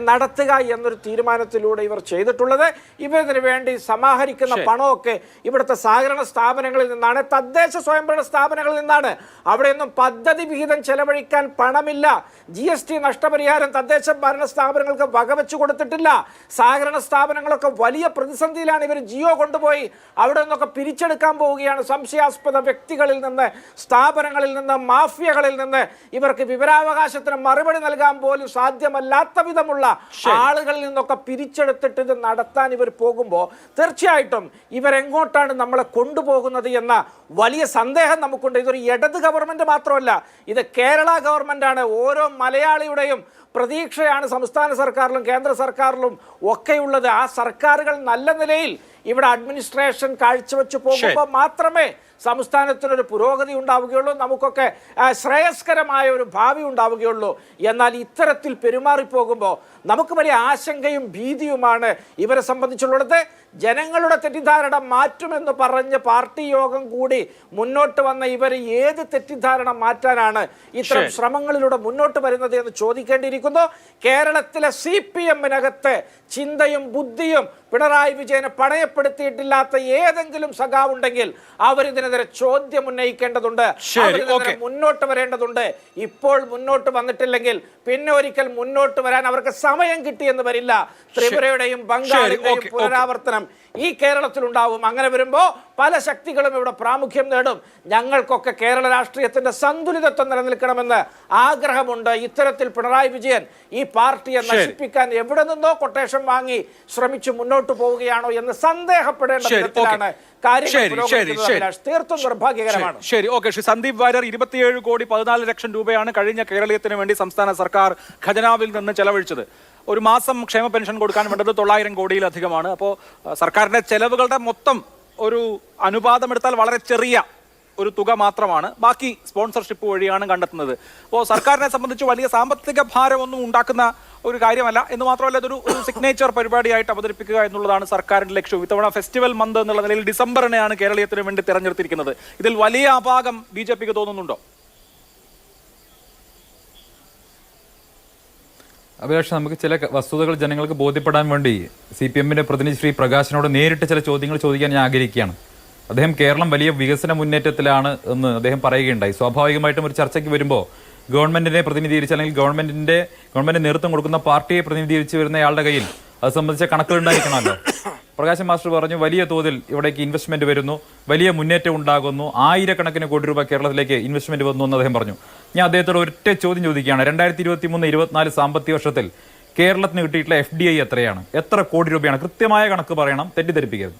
നടത്തുക എന്നൊരു തീരുമാനത്തിലൂടെ ഇവർ ചെയ്തിട്ടുള്ളത്. ഇവരിതിനു വേണ്ടി സമാഹരിക്കുന്ന പണമൊക്കെ ഇവിടുത്തെ സഹകരണ സ്ഥാപനങ്ങളിൽ നിന്നാണ്, തദ്ദേശ സ്വയംഭരണ സ്ഥാപനങ്ങളിൽ നിന്നാണ്. അവിടെയൊന്നും പദ്ധതി വിഹിതം ചെലവഴിക്കാൻ പണമില്ല. GST നഷ്ടപരിഹാരം തദ്ദേശ ഭരണ സ്ഥാപനങ്ങൾക്ക് വകവെച്ചു കൊടുത്തിട്ടില്ല. സഹകരണ സ്ഥാപനങ്ങളൊക്കെ വലിയ പ്രതിസന്ധിയിലാണ്. ഇവർ ജിയോ കൊണ്ടുപോയി അവിടെ നിന്നൊക്കെ പിരിച്ചെടുക്കാൻ പോവുകയാണ്. സംശയാസ്പദ വ്യക്തികളിൽ നിന്ന്, സ്ഥാപനങ്ങളിൽ നിന്ന്, മാഫിയകളിൽ നിന്ന് ഇവർക്ക് വിവരാവകാശത്തിന് മറുപടി നൽകാൻ പോലും സാധ്യമല്ലാത്ത വിധമുള്ള ആളുകളിൽ നിന്നൊക്കെ പിരിച്ചെടുത്തിട്ട് ഇത് നടത്താൻ ഇവർ പോകുമ്പോൾ തീർച്ചയായിട്ടും ഇവരെങ്ങോട്ടാണ് നമ്മളെ കൊണ്ടുപോകുന്നത് എന്ന വലിയ സന്ദേഹം നമുക്കുണ്ട്. ഇതൊരു ഇടത് ഗവൺമെന്റ് മാത്രമല്ല, ഇത് കേരള ഗവൺമെന്റാണ്. ഓരോ മലയാളിയുടെയും പ്രതീക്ഷയാണ് സംസ്ഥാന സർക്കാരിലും കേന്ദ്ര സർക്കാരിലും ഒക്കെയുള്ളത്. ആ സർക്കാരുകൾ നല്ല നിലയിൽ ഇവിടെ അഡ്മിനിസ്ട്രേഷൻ കാഴ്ചവെച്ച് പോകുമ്പോൾ മാത്രമേ സംസ്ഥാനത്തിനൊരു പുരോഗതി ഉണ്ടാവുകയുള്ളൂ, നമുക്കൊക്കെ ശ്രേയസ്കരമായ ഒരു ഭാവി ഉണ്ടാവുകയുള്ളൂ. എന്നാൽ ഇത്തരത്തിൽ പെരുമാറിപ്പോകുമ്പോൾ നമുക്ക് വലിയ ആശങ്കയും ഭീതിയുമാണ് ഇവരെ സംബന്ധിച്ചുള്ളത്. ജനങ്ങളുടെ തെറ്റിദ്ധാരണ മാറ്റുമെന്ന് പറഞ്ഞ് പാർട്ടി യോഗം കൂടി മുന്നോട്ട് വന്ന ഇവർ ഏത് തെറ്റിദ്ധാരണ മാറ്റാനാണ് ഇത്തരം ശ്രമങ്ങളിലൂടെ മുന്നോട്ട് വരുന്നത് എന്ന് ചോദിക്കേണ്ടിയിരിക്കുന്നു. കേരളത്തിലെ CPM-നകത്ത് ചിന്തയും ബുദ്ധിയും പിണറായി വിജയനെ പണയപ്പെടുത്തിയിട്ടില്ലാത്ത ഏതെങ്കിലും സഖാവുണ്ടെങ്കിൽ അവരിതിനെതിരെ ചോദ്യം ഉന്നയിക്കേണ്ടതുണ്ട്, അവരിതിനെതിരെ മുന്നോട്ട് വരേണ്ടതുണ്ട്. ഇപ്പോൾ മുന്നോട്ട് വന്നിട്ടില്ലെങ്കിൽ പിന്നെ ഒരിക്കൽ മുന്നോട്ട് വരാൻ അവർക്ക് സമയം കിട്ടിയെന്ന് വരില്ല. ത്രിപുരയുടെയും ബംഗാളിന്റെയും പുനരാവർത്തനം ഈ കേരളത്തിൽ ഉണ്ടാവും. അങ്ങനെ വരുമ്പോൾ പല ശക്തികളും ഇവിടെ പ്രാമുഖ്യം നേടും. ഞങ്ങൾക്കൊക്കെ കേരള രാഷ്ട്രീയത്തിന്റെ സന്തുലിതത്വം നിലനിൽക്കണമെന്ന് ആഗ്രഹമുണ്ട്. ഇത്തരത്തിൽ പിണറായി വിജയൻ ഈ പാർട്ടിയെ നശിപ്പിക്കാൻ എവിടെ നിന്നോ കൊട്ടേഷൻ വാങ്ങി ശ്രമിച്ചു മുന്നോട്ട് പോവുകയാണോ എന്ന് സന്ദേഹപ്പെടേണ്ട വിധത്തിലാണ് തീർത്തും നിർഭാഗ്യകരമാണ്. ശരി, ഓക്കെ. ശ്രീ സന്ദീപ് വാര്യർ, 27 കോടി 14 ലക്ഷം രൂപയാണ് കഴിഞ്ഞ കേരളീയത്തിന് വേണ്ടി സംസ്ഥാന സർക്കാർ ഖജനാവിൽ നിന്ന് ചെലവഴിച്ചത്. ഒരു മാസം ക്ഷേമ പെൻഷൻ കൊടുക്കാൻ വേണ്ടത് 900 കോടിയിലധികമാണ്. അപ്പോൾ സർക്കാരിന്റെ ചെലവുകളുടെ മൊത്തം ഒരു അനുപാതമെടുത്താൽ വളരെ ചെറിയ ഒരു തുക മാത്രമാണ്. ബാക്കി സ്പോൺസർഷിപ്പ് വഴിയാണ് കണ്ടെത്തുന്നത്. അപ്പോൾ സർക്കാരിനെ സംബന്ധിച്ച് വലിയ സാമ്പത്തിക ഭാരമൊന്നും ഉണ്ടാക്കുന്ന ഒരു കാര്യമല്ല. എന്ന് മാത്രമല്ല, ഇതൊരു സിഗ്നേച്ചർ പരിപാടിയായിട്ട് അവതരിപ്പിക്കുക എന്നുള്ളതാണ് സർക്കാരിന്റെ ലക്ഷ്യം. ഇത്തവണ ഫെസ്റ്റിവൽ മന്ത് എന്നുള്ള നിലയിൽ ഡിസംബറിനെയാണ് കേരളീയത്തിന് വേണ്ടി തിരഞ്ഞെടുത്തിരിക്കുന്നത്. ഇതിൽ വലിയ അപാകം BJPക്ക് തോന്നുന്നുണ്ടോ? അഭിലാഷ്, നമുക്ക് ചില വസ്തുതകൾ ജനങ്ങൾക്ക് ബോധ്യപ്പെടാൻ വേണ്ടി CPM-ന്റെ പ്രതിനിധി ശ്രീ പ്രകാശിനോട് നേരിട്ട് ചില ചോദ്യങ്ങൾ ചോദിക്കാൻ ഞാൻ ആഗ്രഹിക്കുകയാണ്. അദ്ദേഹം കേരളം വലിയ വികസന മുന്നേറ്റത്തിലാണ് എന്ന് അദ്ദേഹം പറയുകയുണ്ടായി. സ്വാഭാവികമായിട്ടും ഒരു ചർച്ചയ്ക്ക് വരുമ്പോൾ ഗവൺമെന്റിനെ പ്രതിനിധീകരിച്ച് അല്ലെങ്കിൽ ഗവൺമെന്റ് നേതൃത്വം കൊടുക്കുന്ന പാർട്ടിയെ പ്രതിനിധീകരിച്ച് വരുന്നയാളുടെ കയ്യിൽ അത് സംബന്ധിച്ച കണക്കുകൾ ഉണ്ടായിരിക്കണമല്ലോ. പ്രകാശൻ മാസ്റ്റർ പറഞ്ഞു, വലിയ തോതിൽ ഇവിടേക്ക് ഇൻവെസ്റ്റ്മെന്റ് വരുന്നു, വലിയ മുന്നേറ്റം ഉണ്ടാകുന്നു, 1000 കോടി രൂപ കേരളത്തിലേക്ക് ഇൻവെസ്റ്റ്മെന്റ് വന്നു എന്ന് അദ്ദേഹം പറഞ്ഞു. ഞാൻ അദ്ദേഹത്തോട് ഒറ്റ ചോദ്യം ചോദിക്കുകയാണ്. 2023-24 സാമ്പത്തിക വർഷത്തിൽ കേരളത്തിന് കിട്ടിയിട്ടുള്ള FDI എത്രയാണ്? എത്ര കോടി രൂപയാണ്? കൃത്യമായ കണക്ക് പറയണം, തെറ്റിദ്ധരിപ്പിക്കരുത്.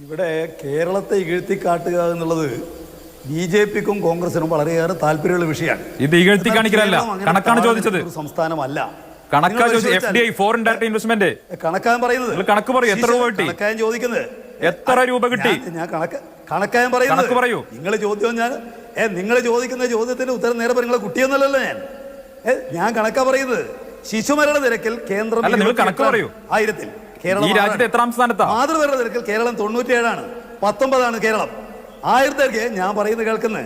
ഇവിടെ കേരളത്തെ ഇകഴ്ത്തിക്കാട്ടുക എന്നുള്ളത് BJPക്കും കോൺഗ്രസിനും വളരെയേറെ താല്പര്യമുള്ള വിഷയമാണ്. ഇത് ഇകഴ്ത്തി കാണിക്കലല്ല, കണക്കാണ് ചോദിച്ചത്. സംസ്ഥാനമല്ല, കണക്കാ ചോദിച്ചത്. FDI, ഫോറിൻ ഡയറക്ട് ഇൻവെസ്റ്റ്മെന്റ് കണക്കാൻ പറയുന്നത്. കണക്ക് പറയൂ, എത്ര രൂപ കിട്ടി? കണക്കാൻ ചോദിക്കുന്നത് എത്ര രൂപ കിട്ടി? ഞാൻ കണക്കാൻ പറയുന്നത്. പറയൂ. നിങ്ങൾ ചോദിക്കുന്ന ചോദ്യത്തിന് ഉത്തരം നേരെ നിങ്ങളെ കുട്ടിയൊന്നല്ലല്ലോ. ഞാൻ കണക്കാ പറയുന്നത്. ശിശുമരണ നിരക്കിൽ കേന്ദ്രം 1000-ൽ, ഈ രാജ്യത്തെ എത്രാം സ്ഥാനത്താണ്? മാതൃമരണ നിരക്കിൽ കേരളം 97ആണ്, 19ആണ് കേരളം. 1000 ഞാൻ പറയുന്നത് കേൾക്കുന്നത്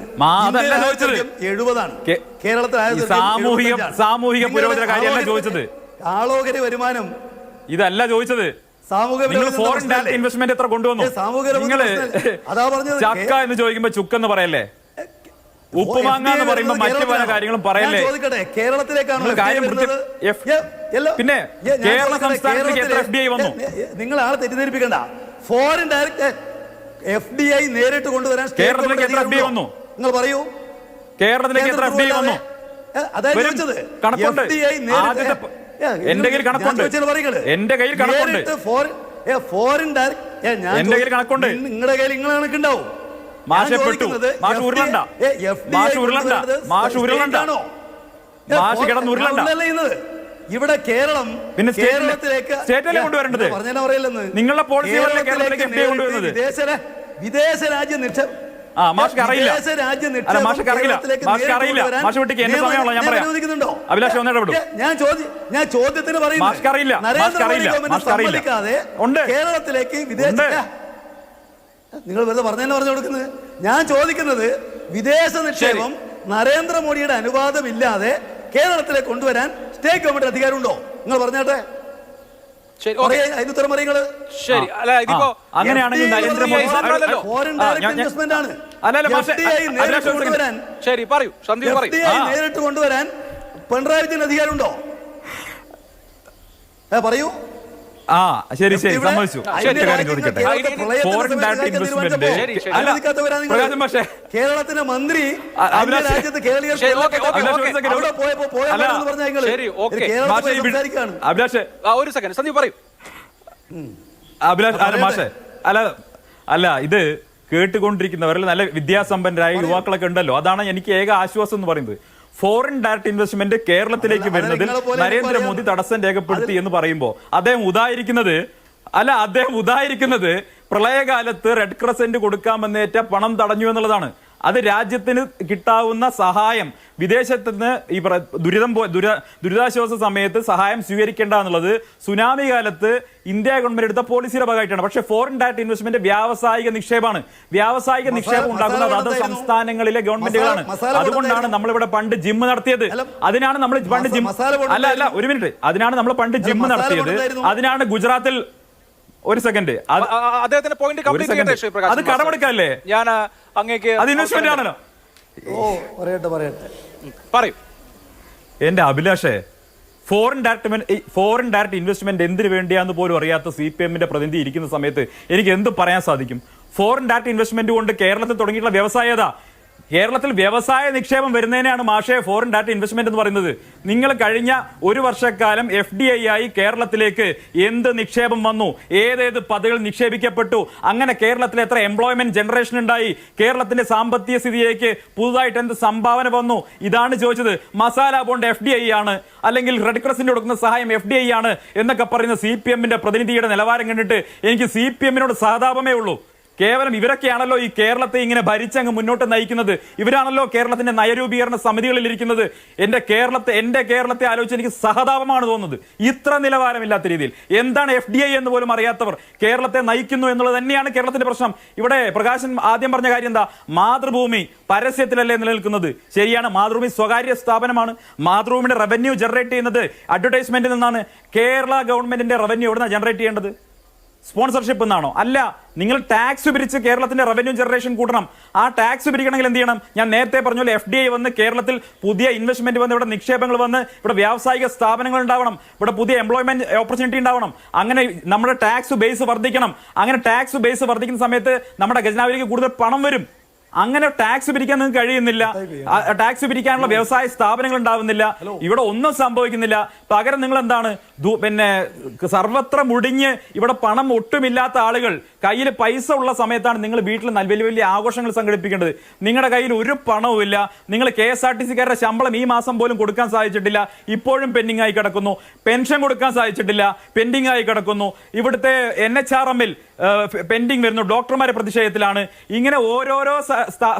70ആണ്. കേരളത്തിൽ സാമൂഹിക പുരോഗതി കാര്യമല്ല ചോദിച്ചത്. ആളോഹരി വരുമാനം ഇതല്ല ചോദിച്ചത്. ഫോറിൻ ഡയറക്ട് ഇൻവെസ്റ്റ്മെന്റ് എത്ര കൊണ്ടുവന്നു? അതാ പറഞ്ഞത്. ചക്ക എന്ന് ചോദിക്കുമ്പോ ചുക്കെന്ന് പറയല്ലേ, ഉപ്പുമാങ്ങ എന്ന് പറയുമ്പോ മറ്റു പല കാര്യങ്ങളും പറയല്ലേ. കേരളത്തിലേക്കാണ് പിന്നെ കേരള സംസ്ഥാനത്തേക്ക് എത്ര FDI വന്നു? നിങ്ങൾ ആളെ തെറ്റിദ്ധരിപ്പിക്കണ്ട. ഫോറിൻ ഡയറക്ട് FDI നേരിട്ട് കൊണ്ടുവരാൻ കേരളത്തിലേക്ക് എത്ര FDI വന്നു? നിങ്ങൾ പറയൂ. കേരളത്തിലേക്ക് എത്ര FDI വന്നു? കണക്കുണ്ട്. എന്റെ കയ്യിൽ കണക്കുണ്ട്. എന്റെ കയ്യിൽ കണക്കുണ്ട്. ഫോറിൻ ഡയറക്ട് എന്റെ കയ്യിൽ കണക്കുണ്ട്. നിങ്ങളുടെ കയ്യിൽ നിങ്ങളെ കണക്കുണ്ടാവും. മാഷ് ഉരുളണ്ട. ഇവിടെ കേരളം പിന്നെ കേരളത്തിലേക്ക് സ്റ്റേറ്റിലെ കൊണ്ടുവരേണ്ടത് നിങ്ങളുടെ പോളിസികളിലെ കേരളത്തിലേക്ക് FDI കൊണ്ടുവരുന്നത് വിദേശ രാജ്യ നിക്ഷേപം. മാഷ്ക്ക് അറിയില്ല. മാഷ്ക്ക് അറിയില്ല. മാഷ് വിട്ടിക്ക് എന്റെ സമയമുള്ള ഞാൻ പറയാം. അഭിലാഷ് ഒന്നിടപെടും. ഞാൻ ചോദ്യത്തിന് പറയുന്നു. മാഷ്ക്ക് അറിയില്ല. ഉണ്ട്. കേരളത്തിലേക്ക് വിദേശ നിങ്ങൾ വെറുതെ പറഞ്ഞു കൊടുക്കുന്നത്. ഞാൻ ചോദിക്കുന്നത് വിദേശ നിക്ഷേപം നരേന്ദ്രമോദിയുടെ അനുവാദമില്ലാതെ കേരളത്തിലേക്ക് കൊണ്ടുവരാൻ സ്റ്റേറ്റ് ഗവൺമെന്റ് അധികാരമുണ്ടോ? നിങ്ങൾ പറഞ്ഞാട്ടെ. ശരി, ഓക്കേ. അതിന് ഉത്തരം പറയുന്നത് ശരി. അല്ല, ഇതിപ്പോ അങ്ങനെയാണെങ്കിൽ നരേന്ദ്രമോദി ഫോറിൻ ഡയറക്ട് ഇൻവെസ്റ്റ്മെന്റ് ആണ്. ശരി, പറയൂ സന്ദീപ്, പറയൂ. നേരിട്ട് കൊണ്ടുവരാൻ പിണറായി വിജയൻ അധികാരമുണ്ടോ? പറയൂ. ശരി സമ്മതിച്ചു. ഫോറിൻ ഡയറക്ട് ഇൻവെസ്റ്റ്മെന്റ് കേരളത്തിന്റെ മന്ത്രി രാജ്യത്ത് അഭിലാഷ് ഒരു സെക്കൻഡ് സന്ദീപ് പറയൂ. മാഷെ അല്ല ഇത് കേട്ടുകൊണ്ടിരിക്കുന്നവരിൽ നല്ല വിദ്യാസമ്പന്നരായ യുവാക്കളൊക്കെ ഉണ്ടല്ലോ. അതാണ് എനിക്ക് ഏക ആശ്വാസം എന്ന് പറയുന്നത്. ഫോറിൻ ഡയറക്ട് ഇൻവെസ്റ്റ്മെന്റ് കേരളത്തിലേക്ക് വരുന്നതിൽ നരേന്ദ്രമോദി തടസ്സം രേഖപ്പെടുത്തി എന്ന് പറയുമ്പോൾ അദ്ദേഹം ഉദാഹരിക്കുന്നത് പ്രളയകാലത്ത് റെഡ് ക്രസന്റ് കൊടുക്കാമെന്നേറ്റ പണം തടഞ്ഞു എന്നുള്ളതാണ്. അത് രാജ്യത്തിന് കിട്ടാവുന്ന സഹായം വിദേശത്ത് നിന്ന് ഈ ദുരിതാശ്വാസ സമയത്ത് സഹായം സ്വീകരിക്കേണ്ട എന്നുള്ളത് സുനാമി കാലത്ത് ഇന്ത്യ ഗവൺമെന്റ് എടുത്ത പോളിസിയുടെ ഭാഗമായിട്ടാണ്. പക്ഷേ ഫോറിൻ ഡയറക്ട് ഇൻവെസ്റ്റ്മെന്റ് വ്യാവസായിക നിക്ഷേപമാണ്. വ്യാവസായിക നിക്ഷേപം ഉണ്ടാക്കുന്നത് അത് സംസ്ഥാനങ്ങളിലെ ഗവൺമെന്റുകളാണ്. അതുകൊണ്ടാണ് നമ്മളിവിടെ പണ്ട് ജിം നടത്തിയത്. അതിനാണ് നമ്മൾ പണ്ട് ജിം ഒരു മിനിറ്റ് അതിനാണ് നമ്മൾ പണ്ട് ജിം നടത്തിയത്. അതിനാണ് ഗുജറാത്തിൽ ഒരു സെക്കൻഡ് അദ്ദേഹത്തിന്റെ പോയിന്റ് കംപ്ലീറ്റ് ചെയ്യട്ടെ ശ്രീ പ്രകാശ്. അത് കടമെടുക്കല്ലേ? ഞാൻ അങ്ങേക്ക് അത് ഇൻവെസ്റ്റ്മെന്റ് ആണല്ലോ. പറയൂ. എന്റെ അഭിലാഷേ, ഫോറിൻ ഡയറക്ട് ഇൻവെസ്റ്റ്മെന്റ് എന്തിനു വേണ്ടിയാന്ന് പോലും അറിയാത്ത CPM-ന്റെ പ്രതിനിധി ഇരിക്കുന്ന സമയത്ത് എനിക്ക് എന്ത് പറയാൻ സാധിക്കും? ഫോറിൻ ഡയറക്ട് ഇൻവെസ്റ്റ്മെന്റ് കൊണ്ട് കേരളത്തിൽ തുടങ്ങിയിട്ടുള്ള വ്യവസായത, കേരളത്തിൽ വ്യവസായ നിക്ഷേപം വരുന്നതിനാണ് മാഷേ ഫോറിൻ ഡയറക്ട് ഇൻവെസ്റ്റ്മെന്റ് എന്ന് പറയുന്നത്. നിങ്ങൾ കഴിഞ്ഞ ഒരു വർഷക്കാലം FDI ആയി കേരളത്തിലേക്ക് എന്ത് നിക്ഷേപം വന്നു, ഏതേത് പദ്ധതികൾ നിക്ഷേപിക്കപ്പെട്ടു, അങ്ങനെ കേരളത്തിൽ എത്ര എംപ്ലോയ്മെന്റ് ജനറേഷൻ ഉണ്ടായി, കേരളത്തിന്റെ സാമ്പത്തിക സ്ഥിതിയിലേക്ക് പുതുതായിട്ട് എന്ത് സംഭാവന വന്നു, ഇതാണ് ചോദിച്ചത്. മസാല ബോണ്ട് FDI ആണ്, അല്ലെങ്കിൽ റെഡ് ക്രസന്റ് കൊടുക്കുന്ന സഹായം FDI ആണ് എന്നൊക്കെ പറയുന്ന CPM-ന്റെ പ്രതിനിധിയുടെ നിലവാരം കണ്ടിട്ട് എനിക്ക് CPM-നോട് സഹതാപമേ ഉള്ളൂ. കേവലം ഇവരൊക്കെയാണല്ലോ ഈ കേരളത്തെ ഇങ്ങനെ ഭരിച്ചങ്ങ് മുന്നോട്ട് നയിക്കുന്നത്. ഇവരാണല്ലോ കേരളത്തിന്റെ നയരൂപീകരണ സമിതികളിൽ ഇരിക്കുന്നത്. എന്റെ കേരളത്തെ ആലോചിച്ച് എനിക്ക് സഹതാപമാണ് തോന്നുന്നത്. ഇത്ര നിലവാരമില്ലാത്ത രീതിയിൽ എന്താണ് FDI എന്ന് പോലും അറിയാത്തവർ കേരളത്തെ നയിക്കുന്നു എന്നുള്ളത് തന്നെയാണ് കേരളത്തിന്റെ പ്രശ്നം. ഇവിടെ പ്രകാശൻ ആദ്യം പറഞ്ഞ കാര്യം എന്താ? മാതൃഭൂമി പരസ്യത്തിലല്ലേ നിലനിൽക്കുന്നത്? ശരിയാണ്, മാതൃഭൂമി സ്വകാര്യ സ്ഥാപനമാണ്. മാതൃഭൂമിയുടെ റവന്യൂ ജനറേറ്റ് ചെയ്യുന്നത് അഡ്വർടൈസ്മെന്റിൽ നിന്നാണ്. കേരള ഗവൺമെന്റിന്റെ റവന്യൂ എവിടുന്നാണ് ജനറേറ്റ് ചെയ്യേണ്ടത്? സ്പോൺസർഷിപ്പ് എന്നാണോ? അല്ല, നിങ്ങൾ ടാക്സ് പിരിച്ച് കേരളത്തിന്റെ റവന്യൂ ജനറേഷൻ കൂട്ടണം. ആ ടാക്സ് പിരിക്കണമെങ്കിൽ എന്ത് ചെയ്യണം? ഞാൻ നേരത്തെ പറഞ്ഞ പോലെ FDI വന്ന് കേരളത്തിൽ പുതിയ ഇൻവെസ്റ്റ്മെന്റ് വന്ന് ഇവിടെ നിക്ഷേപങ്ങൾ വന്ന് ഇവിടെ വ്യാവസായിക സ്ഥാപനങ്ങൾ ഉണ്ടാവണം, ഇവിടെ പുതിയ എംപ്ലോയ്മെന്റ് ഓപ്പർച്യൂണിറ്റി ഉണ്ടാവണം. അങ്ങനെ നമ്മുടെ ടാക്സ് ബേസ് വർദ്ധിക്കണം. അങ്ങനെ ടാക്സ് ബേസ് വർദ്ധിക്കുന്ന സമയത്ത് നമ്മുടെ ഖജനാവിലേക്ക് കൂടുതൽ പണം വരും. അങ്ങനെ ടാക്സ് പിരിക്കാൻ നിങ്ങൾക്ക് കഴിയുന്നില്ല. ടാക്സ് പിരിക്കാനുള്ള വ്യവസായ സ്ഥാപനങ്ങൾ ഉണ്ടാവുന്നില്ല. ഇവിടെ ഒന്നും സംഭവിക്കുന്നില്ല. പകരം നിങ്ങൾ എന്താണ് സർവത്ര മുടിഞ്ഞ് ഇവിടെ പണം ഒട്ടുമില്ലാത്ത ആളുകൾ കയ്യിൽ പൈസ ഉള്ള സമയത്താണ് നിങ്ങൾ വീട്ടിൽ വലിയ വലിയ ആഘോഷങ്ങൾ സംഘടിപ്പിക്കേണ്ടത്. നിങ്ങളുടെ കയ്യിൽ ഒരു പണവും ഇല്ല. നിങ്ങൾ KSRTC-കാരുടെ ശമ്പളം ഈ മാസം പോലും കൊടുക്കാൻ സാധിച്ചിട്ടില്ല. ഇപ്പോഴും പെൻഡിംഗ് ആയി കിടക്കുന്നു. പെൻഷൻ കൊടുക്കാൻ സാധിച്ചിട്ടില്ല, പെൻഡിംഗ് ആയി കിടക്കുന്നു. ഇവിടുത്തെ NHRM-ൽ പെൻഡിംഗ് വരുന്നു. ഡോക്ടർമാരെ പ്രതിഷേധത്തിലാണ്. ഇങ്ങനെ ഓരോരോ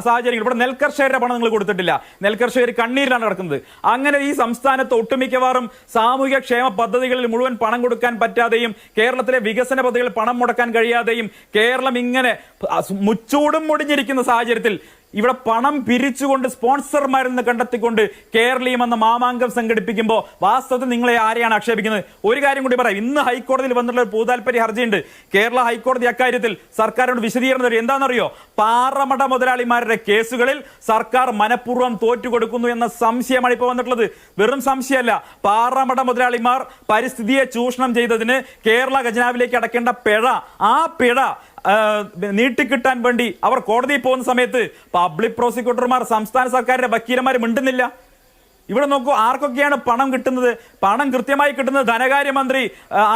സാഹചര്യങ്ങൾ. ഇവിടെ നെൽകർഷകരുടെ പണം നിങ്ങൾ കൊടുത്തിട്ടില്ല. നെൽകർഷകർ കണ്ണീരിലാണ് കിടക്കുന്നത്. അങ്ങനെ ഈ സംസ്ഥാനത്ത് ഒട്ടുമിക്കവാറും സാമൂഹിക ക്ഷേമ പദ്ധതികളിൽ മുഴുവൻ പണം കൊടുക്കാൻ പറ്റാതെയും കേരളത്തിലെ വികസന പദ്ധതികളിൽ പണം മുടക്കാൻ കഴിയാതെയും കേരളം ഇങ്ങനെ മുച്ചൂടും മുടിഞ്ഞിരിക്കുന്ന സാഹചര്യത്തിൽ ഇവിടെ പണം പിരിച്ചുകൊണ്ട് സ്പോൺസർമാരിൽ നിന്ന് കണ്ടെത്തിക്കൊണ്ട് കേരളീയം എന്ന മാമാങ്കം സംഘടിപ്പിക്കുമ്പോൾ വാസ്തവത്തിൽ നിങ്ങളെ ആരെയാണ് ആക്ഷേപിക്കുന്നത്? ഒരു കാര്യം കൂടി പറയാം. ഇന്ന് ഹൈക്കോടതിയിൽ വന്നിട്ടുള്ള ഒരു പൊതുതാൽപര്യ ഹർജിയുണ്ട്. കേരള ഹൈക്കോടതി അക്കാര്യത്തിൽ സർക്കാരിനോട് വിശദീകരണം തരും. എന്താണെന്നറിയോ? പാറമട മുതലാളിമാരുടെ കേസുകളിൽ സർക്കാർ മനഃപൂർവ്വം തോറ്റുകൊടുക്കുന്നു എന്ന സംശയമാണ് ഇപ്പോൾ വന്നിട്ടുള്ളത്. വെറും സംശയമല്ല. പാറമട മുതലാളിമാർ പരിസ്ഥിതിയെ ചൂഷണം ചെയ്തതിന് കേരള ഖജനാവിലേക്ക് അടക്കേണ്ട പിഴ, ആ പിഴ നീട്ടിക്കിട്ടാൻ വേണ്ടി അവർ കോടതിയിൽ പോകുന്ന സമയത്ത് പബ്ലിക് പ്രോസിക്യൂട്ടർമാർ, സംസ്ഥാന സർക്കാരിന്റെ വക്കീലന്മാർ മിണ്ടുന്നില്ല. ഇവിടെ നോക്കൂ, ആർക്കൊക്കെയാണ് പണം കിട്ടുന്നത്? പണം കൃത്യമായി കിട്ടുന്നത് ധനകാര്യമന്ത്രി